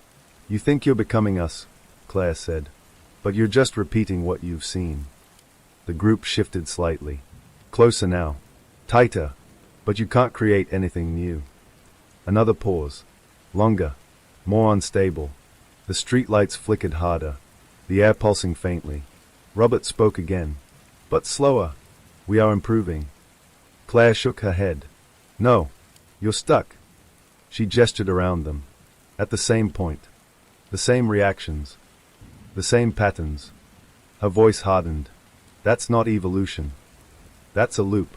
You think you're becoming us, Claire said. But you're just repeating what you've seen. The group shifted slightly. Closer now. Tighter. But you can't create anything new. Another pause. Longer. More unstable. The streetlights flickered harder. The air pulsing faintly. Robert spoke again. But slower. We are improving. Claire shook her head. No. You're stuck. She gestured around them. At the same point. The same reactions. The same patterns. Her voice hardened. That's not evolution. That's a loop.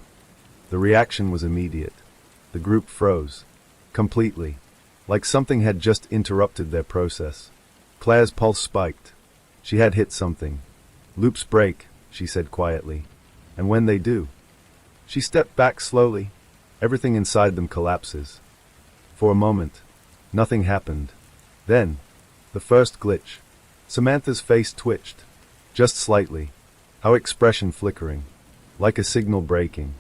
The reaction was immediate. The group froze. Completely. Like something had just interrupted their process. Claire's pulse spiked. She had hit something. Loops break, she said quietly. And when they do, she stepped back slowly. Everything inside them collapses. For a moment, nothing happened. Then, the first glitch. Samantha's face twitched. Just slightly. Her expression flickering. Like a signal breaking.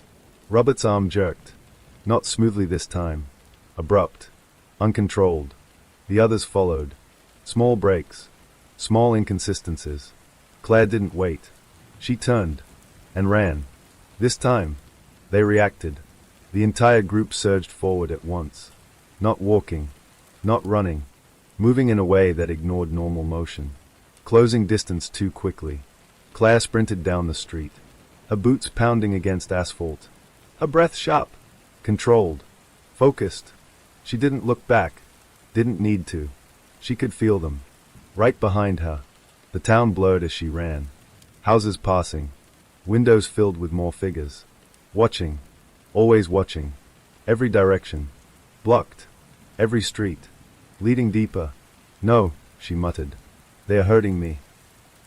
Robert's arm jerked. Not smoothly this time. Abrupt. Uncontrolled. The others followed. Small breaks. Small inconsistencies. Claire didn't wait. She turned. And ran. This time, they reacted. The entire group surged forward at once. Not walking. Not running. Moving in a way that ignored normal motion. Closing distance too quickly. Claire sprinted down the street. Her boots pounding against asphalt. Her breath sharp. Controlled. Focused. She didn't look back. Didn't need to. She could feel them. Right behind her, the town blurred as she ran. Houses passing, windows filled with more figures. Watching, always watching. Every direction, blocked. Every street, leading deeper. No, she muttered. They are hurting me.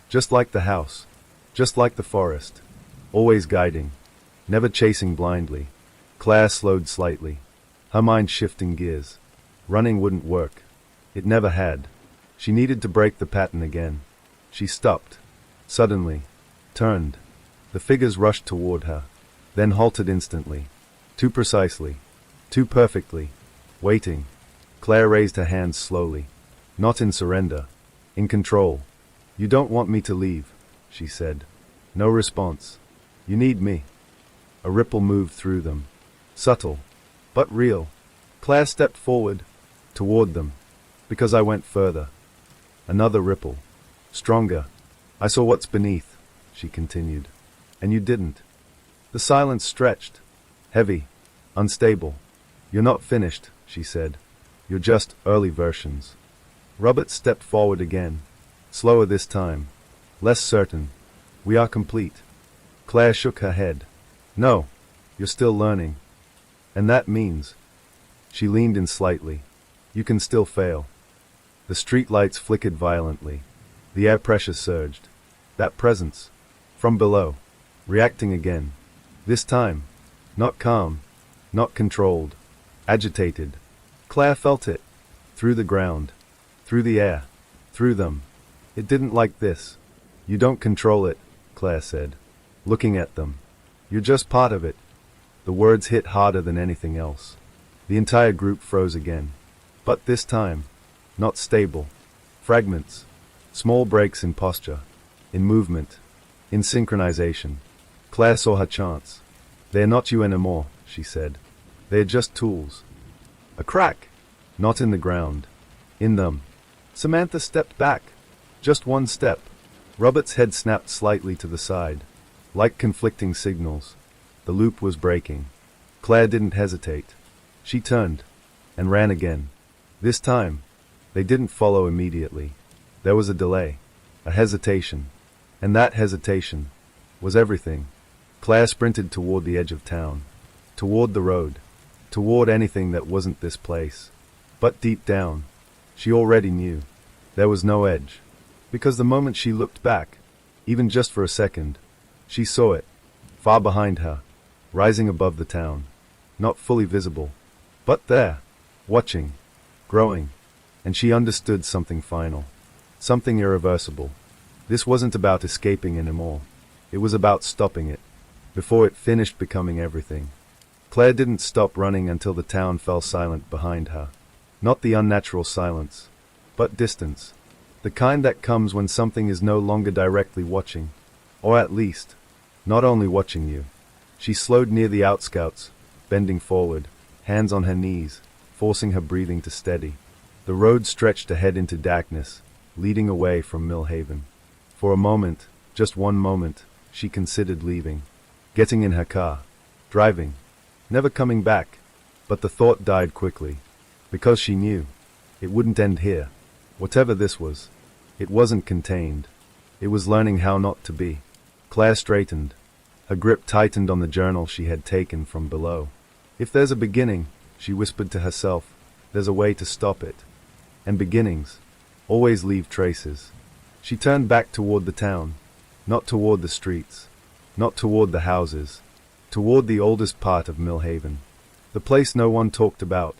Just like the house, just like the forest. Always guiding, never chasing blindly. Claire slowed slightly, her mind shifting gears. Running wouldn't work. It never had. She needed to break the pattern again. She stopped, suddenly, turned. The figures rushed toward her, then halted instantly. Too precisely, too perfectly, waiting. Claire raised her hands slowly, not in surrender, in control. You don't want me to leave, she said. No response. You need me. A ripple moved through them, subtle, but real. Claire stepped forward, toward them, because I went further. Another ripple, stronger. I saw what's beneath, she continued. And you didn't. The silence stretched, heavy, unstable. You're not finished, she said. You're just early versions. Robert stepped forward again, slower this time, less certain. We are complete. Claire shook her head. No, you're still learning. And that means... She leaned in slightly. You can still fail. The street lights flickered violently. The air pressure surged. That presence, from below, reacting again. This time, not calm, not controlled, agitated. Claire felt it, through the ground, through the air, through them. It didn't like this. You don't control it, Claire said, looking at them. You're just part of it. The words hit harder than anything else. The entire group froze again. But this time, not stable. Fragments, small breaks in posture, in movement, in synchronization. Claire saw her chance. They're not you anymore, she said. They're just tools. A crack, not in the ground, in them. Samantha stepped back, just one step. Robert's head snapped slightly to the side, like conflicting signals. The loop was breaking. Claire didn't hesitate. She turned, and ran again. This time, they didn't follow immediately. There was a delay, a hesitation, and that hesitation was everything. Claire sprinted toward the edge of town, toward the road, toward anything that wasn't this place. But deep down, she already knew. There was no edge. Because the moment she looked back, even just for a second, she saw it, far behind her, rising above the town. Not fully visible, but there, watching, growing. And she understood something final, something irreversible. This wasn't about escaping anymore. It was about stopping it, before it finished becoming everything. Claire didn't stop running until the town fell silent behind her. Not the unnatural silence, but distance. The kind that comes when something is no longer directly watching, or at least, not only watching you. She slowed near the outskirts, bending forward, hands on her knees, forcing her breathing to steady. The road stretched ahead into darkness, leading away from Millhaven. For a moment, just one moment, she considered leaving, getting in her car, driving, never coming back. But the thought died quickly, because she knew it wouldn't end here. Whatever this was, it wasn't contained. It was learning how not to be. Claire straightened. Her grip tightened on the journal she had taken from below. If there's a beginning, she whispered to herself, there's a way to stop it. And beginnings always leave traces. She turned back toward the town, not toward the streets, not toward the houses, toward the oldest part of Millhaven. The place no one talked about.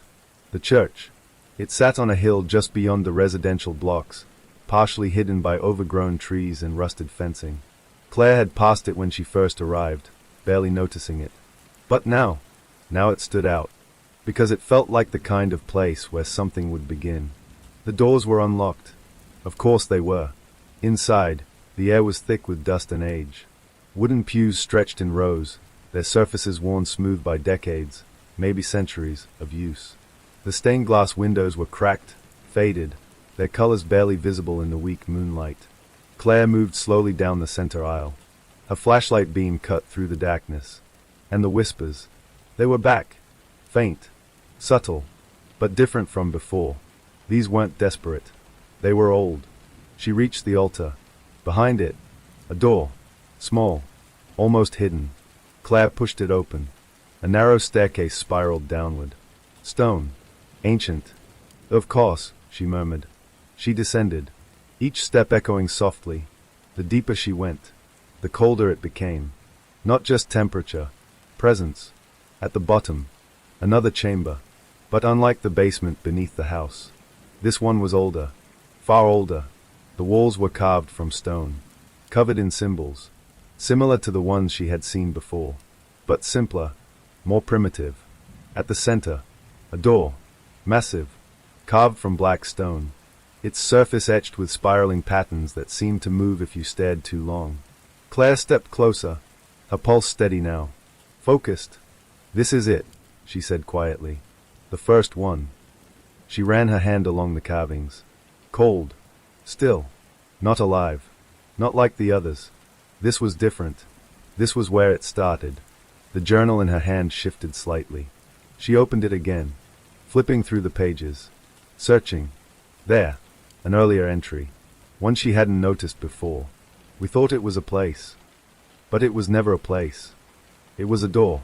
The church. It sat on a hill just beyond the residential blocks, partially hidden by overgrown trees and rusted fencing. Claire had passed it when she first arrived, barely noticing it. But now it stood out, because it felt like the kind of place where something would begin. The doors were unlocked. Of course they were. Inside, the air was thick with dust and age. Wooden pews stretched in rows, their surfaces worn smooth by decades, maybe centuries, of use. The stained glass windows were cracked, faded, their colors barely visible in the weak moonlight. Claire moved slowly down the center aisle. Her flashlight beam cut through the darkness. And the whispers. They were back. Faint, subtle, but different from before. These weren't desperate. They were old. She reached the altar. Behind it, a door. Small. Almost hidden. Claire pushed it open. A narrow staircase spiraled downward. Stone. Ancient. Of course, she murmured. She descended. Each step echoing softly. The deeper she went, the colder it became. Not just temperature. Presence. At the bottom, another chamber. But unlike the basement beneath the house, this one was older. Far older. The walls were carved from stone, covered in symbols, similar to the ones she had seen before, but simpler, more primitive. At the center, a door, massive, carved from black stone, its surface etched with spiraling patterns that seemed to move if you stared too long. Claire stepped closer, her pulse steady now, focused. "This is it," she said quietly. "The first one." She ran her hand along the carvings. Cold. Still. Not alive. Not like the others. This was different. This was where it started. The journal in her hand shifted slightly. She opened it again, flipping through the pages, searching. There. An earlier entry. One she hadn't noticed before. "We thought it was a place. But it was never a place. It was a door."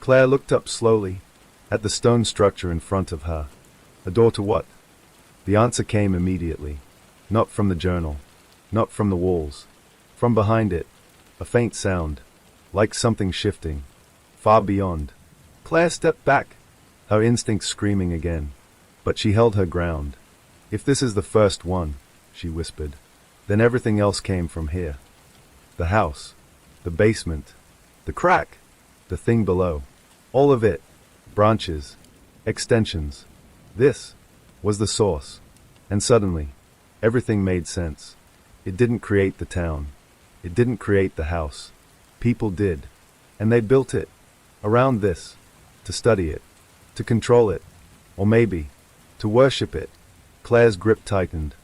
Claire looked up slowly, at the stone structure in front of her. A door to what? The answer came immediately. Not from the journal. Not from the walls. From behind it. A faint sound. Like something shifting. Far beyond. Claire stepped back, her instincts screaming again. But she held her ground. "If this is the first one," she whispered, "then everything else came from here. The house. The basement. The crack. The thing below. All of it. Branches. Extensions. This was the source." And suddenly, everything made sense. It didn't create the town. It didn't create the house. People did. And they built it. Around this. To study it. To control it. Or maybe, to worship it. Claire's grip tightened.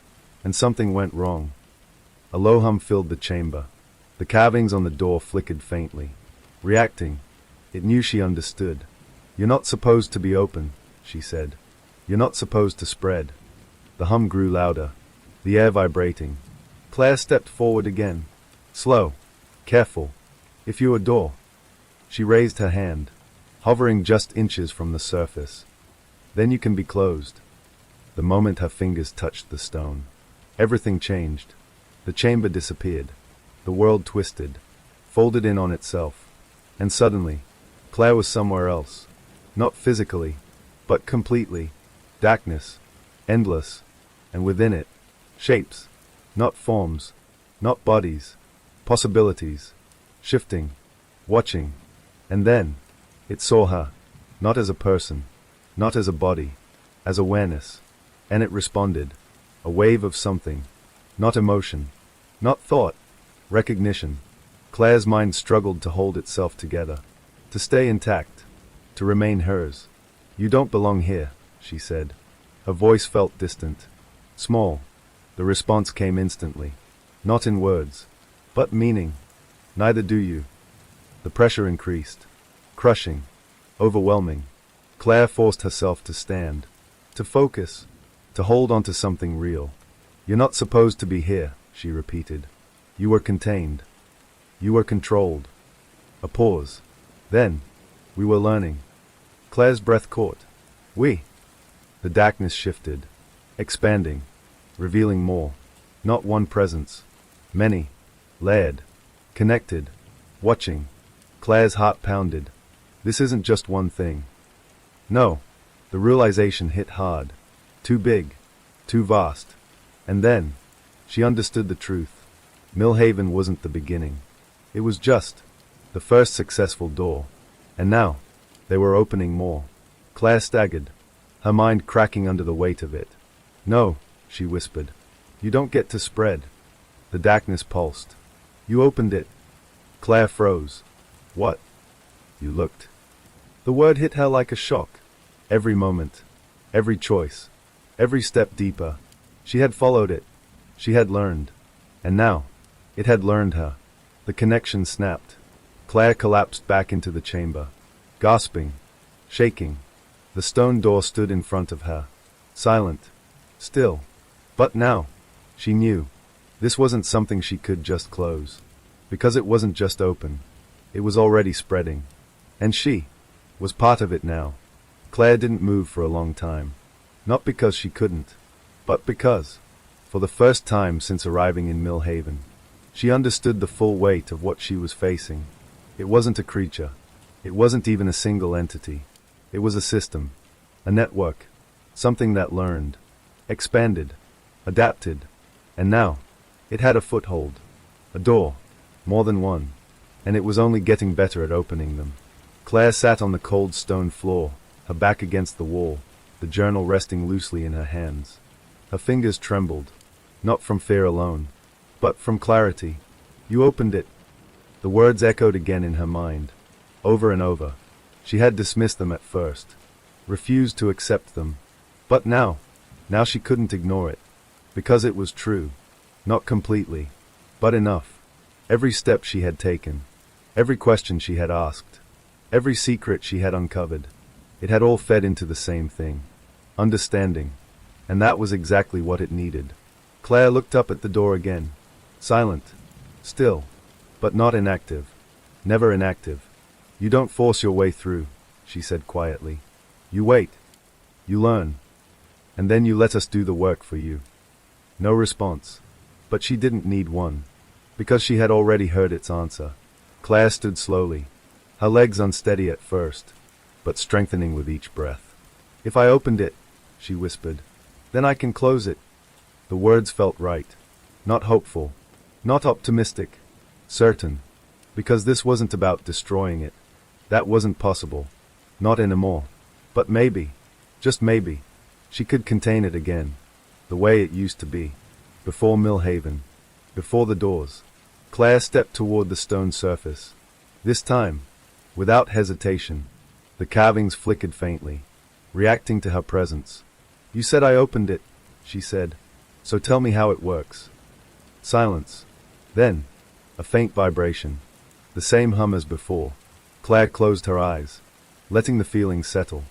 And something went wrong. A low hum filled the chamber. The carvings on the door flickered faintly. Reacting. It knew she understood. "You're not supposed to be open," she said. "You're not supposed to spread." The hum grew louder, the air vibrating. Claire stepped forward again. Slow. Careful. "If you adore." She raised her hand, hovering just inches from the surface. "Then you can be closed." The moment her fingers touched the stone, everything changed. The chamber disappeared. The world twisted, folded in on itself. And suddenly, Claire was somewhere else. Not physically, but completely. Darkness. Endless. And within it, shapes. Not forms. Not bodies. Possibilities. Shifting. Watching. And then, it saw her. Not as a person. Not as a body. As awareness. And it responded. A wave of something. Not emotion. Not thought. Recognition. Claire's mind struggled to hold itself together. To stay intact. To remain hers. "You don't belong here," she said. Her voice felt distant. Small. The response came instantly. Not in words. But meaning. "Neither do you." The pressure increased. Crushing. Overwhelming. Claire forced herself to stand. To focus. To hold on to something real. "You're not supposed to be here," she repeated. "You were contained. You were controlled." A pause. Then, "We were learning." Claire's breath caught. "We." The darkness shifted, expanding, revealing more. Not one presence. Many. Layered. Connected. Watching. Claire's heart pounded. This isn't just one thing. No. The realization hit hard. Too big. Too vast. And then, she understood the truth. Millhaven wasn't the beginning. It was just the first successful door. And now, they were opening more. Claire staggered, her mind cracking under the weight of it. "No," she whispered. "You don't get to spread." The darkness pulsed. "You opened it." Claire froze. "What?" "You looked." The word hit her like a shock. Every moment, every choice, every step deeper. She had followed it. She had learned. And now, it had learned her. The connection snapped. Claire collapsed back into the chamber, gasping, shaking. The stone door stood in front of her, silent, still. But now, She knew. This wasn't something she could just close. Because it wasn't just open. It was already spreading. And she was part of it now. Claire didn't move for a long time. Not because she couldn't, but because, for the first time since arriving in Mill Haven, she understood the full weight of what she was facing. It wasn't a creature. It wasn't even a single entity. It was a system, a network, something that learned, expanded, adapted, and now, it had a foothold, a door, more than one, and it was only getting better at opening them. Claire sat on the cold stone floor, her back against the wall, the journal resting loosely in her hands. Her fingers trembled, not from fear alone, but from clarity. You opened it. The words echoed again in her mind, over and over. She had dismissed them at first, refused to accept them. But now she couldn't ignore it, because it was true. Not completely, but enough. Every step she had taken, every question she had asked, every secret she had uncovered, it had all fed into the same thing. Understanding. And that was exactly what it needed. Claire looked up at the door again. Silent. Still. But not inactive. Never inactive. You don't force your way through, she said quietly. You wait. You learn. And then you let us do the work for you. No response. But she didn't need one. Because she had already heard its answer. Claire stood slowly. Her legs unsteady at first, but strengthening with each breath. If I opened it, she whispered, then I can close it. The words felt right. Not hopeful. Not optimistic. Certain. Because this wasn't about destroying it. That wasn't possible. Not anymore. But maybe, just maybe, she could contain it again. The way it used to be. Before Mill Haven. Before the doors. Claire stepped toward the stone surface. This time, without hesitation. The carvings flickered faintly, reacting to her presence. You said I opened it, she said. So tell me how it works. Silence. Then, a faint vibration. The same hum as before. Claire closed her eyes, letting the feeling settle,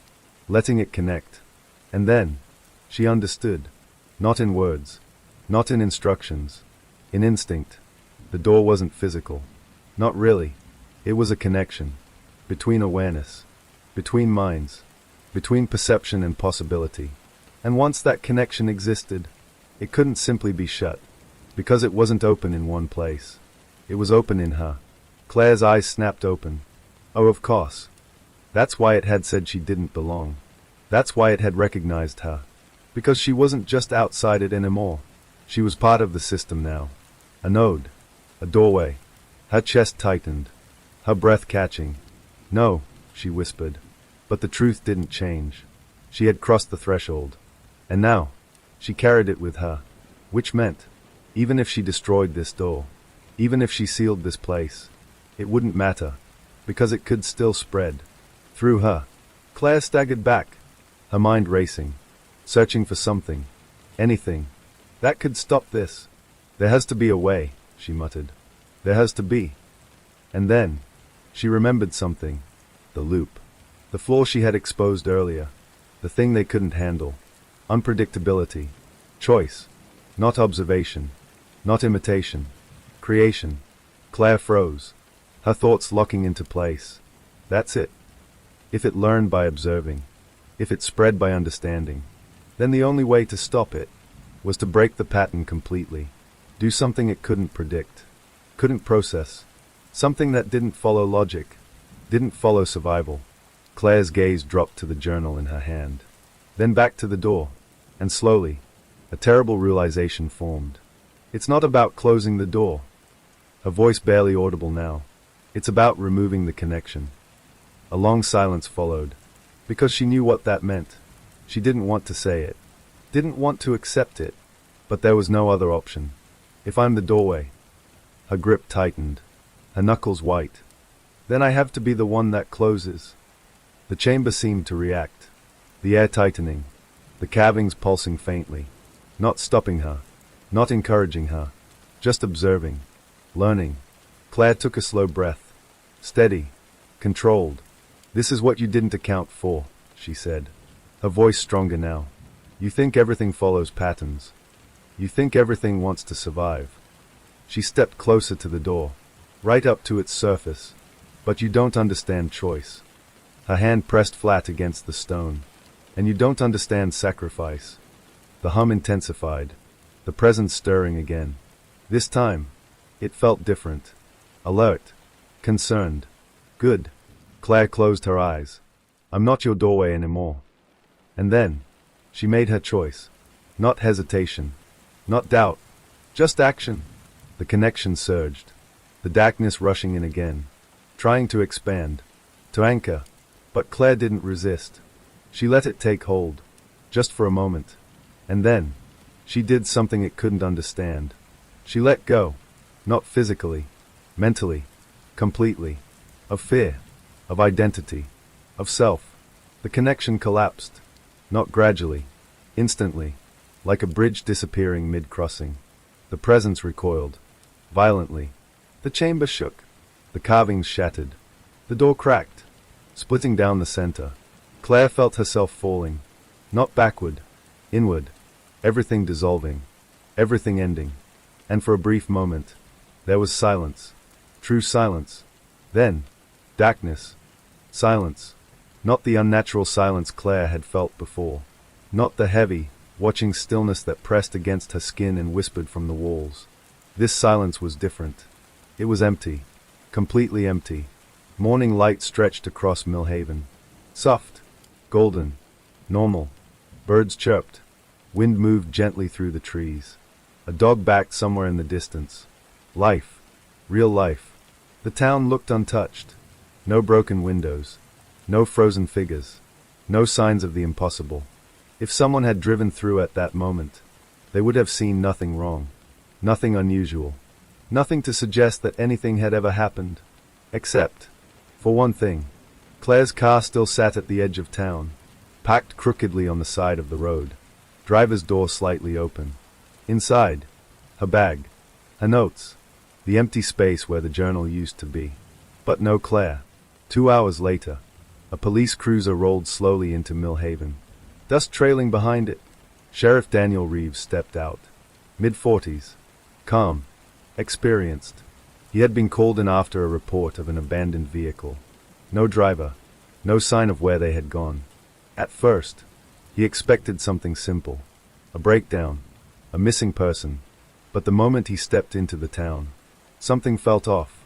letting it connect. And then, she understood. Not in words. Not in instructions. In instinct. The door wasn't physical. Not really. It was a connection. Between awareness. Between minds. Between perception and possibility. And once that connection existed, it couldn't simply be shut. Because it wasn't open in one place. It was open in her. Claire's eyes snapped open. Oh, of course. That's why it had said she didn't belong. That's why it had recognized her. Because she wasn't just outside it anymore. She was part of the system now. A node. A doorway. Her chest tightened. Her breath catching. No, she whispered. But the truth didn't change. She had crossed the threshold. And now, she carried it with her. Which meant, even if she destroyed this door, even if she sealed this place, it wouldn't matter. Because it could still spread. Through her. Claire staggered back. Her mind racing. Searching for something. Anything. That could stop this. There has to be a way, she muttered. There has to be. And then, she remembered something. The loop. The flaw she had exposed earlier. The thing they couldn't handle. Unpredictability. Choice. Not observation. Not imitation. Creation. Claire froze. Her thoughts locking into place. That's it. If it learned by observing. If it spread by understanding. Then the only way to stop it was to break the pattern completely. Do something it couldn't predict. Couldn't process. Something that didn't follow logic. Didn't follow survival. Claire's gaze dropped to the journal in her hand. Then back to the door. And slowly, a terrible realization formed. It's not about closing the door. Her voice barely audible now. It's about removing the connection. A long silence followed. Because she knew what that meant. She didn't want to say it. Didn't want to accept it. But there was no other option. If I'm the doorway. Her grip tightened. Her knuckles white. Then I have to be the one that closes. The chamber seemed to react. The air tightening. The carvings pulsing faintly. Not stopping her. Not encouraging her. Just observing. Learning. Claire took a slow breath. Steady. Controlled. This is what you didn't account for, she said. Her voice stronger now. You think everything follows patterns. You think everything wants to survive. She stepped closer to the door, right up to its surface. But you don't understand choice. Her hand pressed flat against the stone. And you don't understand sacrifice. The hum intensified, the presence stirring again. This time, it felt different. Alert. Concerned. Good. Claire closed her eyes. I'm not your doorway anymore. And then, she made her choice. Not hesitation. Not doubt. Just action. The connection surged. The darkness rushing in again. Trying to expand. To anchor. But Claire didn't resist. She let it take hold. Just for a moment. And then, she did something it couldn't understand. She let go. Not physically. Mentally. Completely. Of fear. Of identity. Of self. The connection collapsed. Not gradually. Instantly. Like a bridge disappearing mid-crossing. The presence recoiled. Violently. The chamber shook. The carvings shattered. The door cracked. Splitting down the center. Claire felt herself falling. Not backward. Inward. Everything dissolving. Everything ending. And for a brief moment, there was silence. True silence. Then, darkness. Silence. Not the unnatural silence Claire had felt before. Not the heavy, watching stillness that pressed against her skin and whispered from the walls. This silence was different. It was empty. Completely empty. Morning light stretched across Millhaven. Soft. Golden. Normal. Birds chirped. Wind moved gently through the trees. A dog backed somewhere in the distance. Life. Real life. The town looked untouched. No broken windows. No frozen figures. No signs of the impossible. If someone had driven through at that moment, they would have seen nothing wrong. Nothing unusual. Nothing to suggest that anything had ever happened. Except, for one thing, Claire's car still sat at the edge of town, parked crookedly on the side of the road. Driver's door slightly open. Inside, her bag, her notes, the empty space where the journal used to be. But no Claire. 2 hours later, a police cruiser rolled slowly into Millhaven. Dust trailing behind it. Sheriff Daniel Reeves stepped out. Mid-40s. Calm. Experienced. He had been called in after a report of an abandoned vehicle. No driver. No sign of where they had gone. At first, he expected something simple. A breakdown. A missing person. But the moment he stepped into the town, something felt off.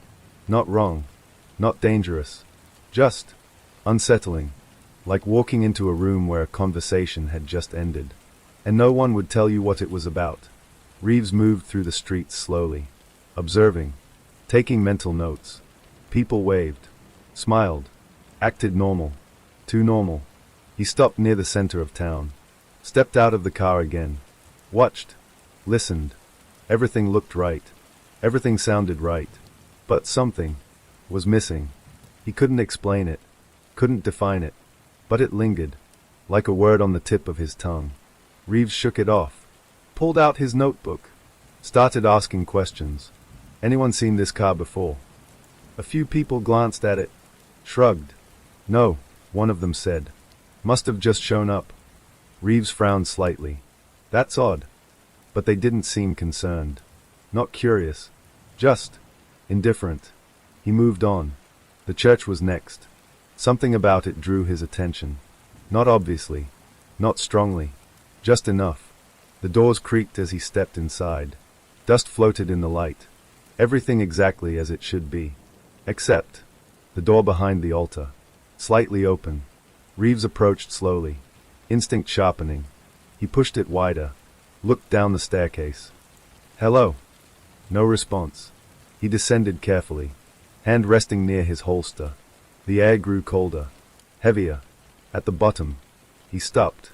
Not wrong. Not dangerous. Just unsettling. Like walking into a room where a conversation had just ended. And no one would tell you what it was about. Reeves moved through the streets slowly. Observing. Taking mental notes. People waved. Smiled. Acted normal. Too normal. He stopped near the center of town. Stepped out of the car again. Watched. Listened. Everything looked right. Everything sounded right. But something was missing. He couldn't explain it. Couldn't define it. But it lingered. Like a word on the tip of his tongue. Reeves shook it off. Pulled out his notebook. Started asking questions. Anyone seen this car before? A few people glanced at it. Shrugged. No, one of them said. Must have just shown up. Reeves frowned slightly. That's odd. But they didn't seem concerned. Not curious. Just indifferent. He moved on. The church was next. Something about it drew his attention. Not obviously. Not strongly. Just enough. The doors creaked as he stepped inside. Dust floated in the light. Everything exactly as it should be. Except the door behind the altar. Slightly open. Reeves approached slowly. Instinct sharpening. He pushed it wider. Looked down the staircase. Hello. No response. He descended carefully. Hand resting near his holster. The air grew colder. Heavier. At the bottom. He stopped.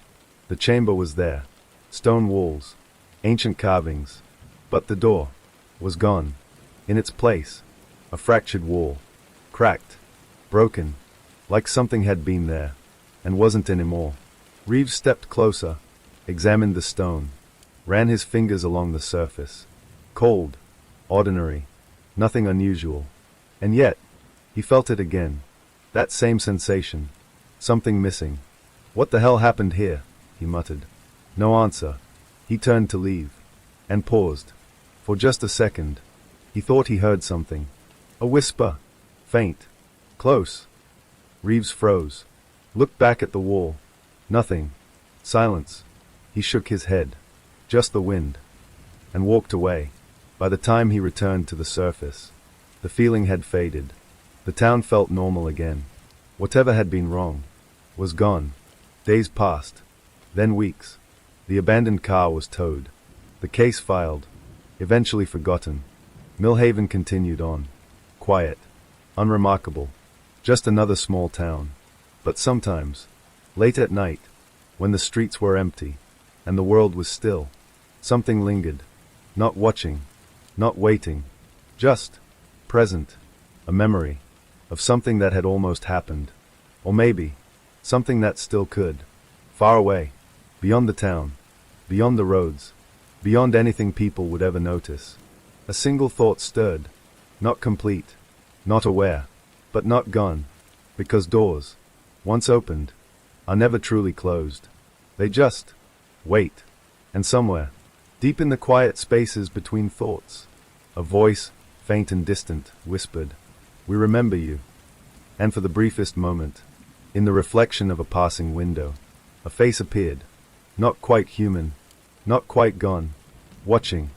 The chamber was there. Stone walls. Ancient carvings. But the door was gone. In its place, a fractured wall. Cracked. Broken. Like something had been there. And wasn't anymore. Reeves stepped closer. Examined the stone. Ran his fingers along the surface. Cold. Ordinary. Nothing unusual. And yet, he felt it again. That same sensation. Something missing. What the hell happened here? He muttered. No answer. He turned to leave. and paused. For just a second, he thought he heard something. A whisper. Faint. Close. Reeves froze. Looked back at the wall. Nothing. Silence. He shook his head. Just the wind. And walked away. By the time he returned to the surface, the feeling had faded. The town felt normal again. Whatever had been wrong was gone. Days passed. Then weeks. The abandoned car was towed. The case filed. Eventually forgotten. Millhaven continued on. Quiet. Unremarkable. Just another small town. But sometimes, late at night, when the streets were empty, and the world was still, something lingered. Not watching. Not waiting. Just present. A memory of something that had almost happened. Or maybe, something that still could. Far away. Beyond the town. Beyond the roads. Beyond anything people would ever notice. A single thought stirred. Not complete. Not aware. But not gone. Because doors, once opened, are never truly closed. They just wait. And somewhere, deep in the quiet spaces between thoughts, a voice, faint and distant, whispered, "We remember you." And for the briefest moment, in the reflection of a passing window, a face appeared. Not quite human. Not quite gone. Watching.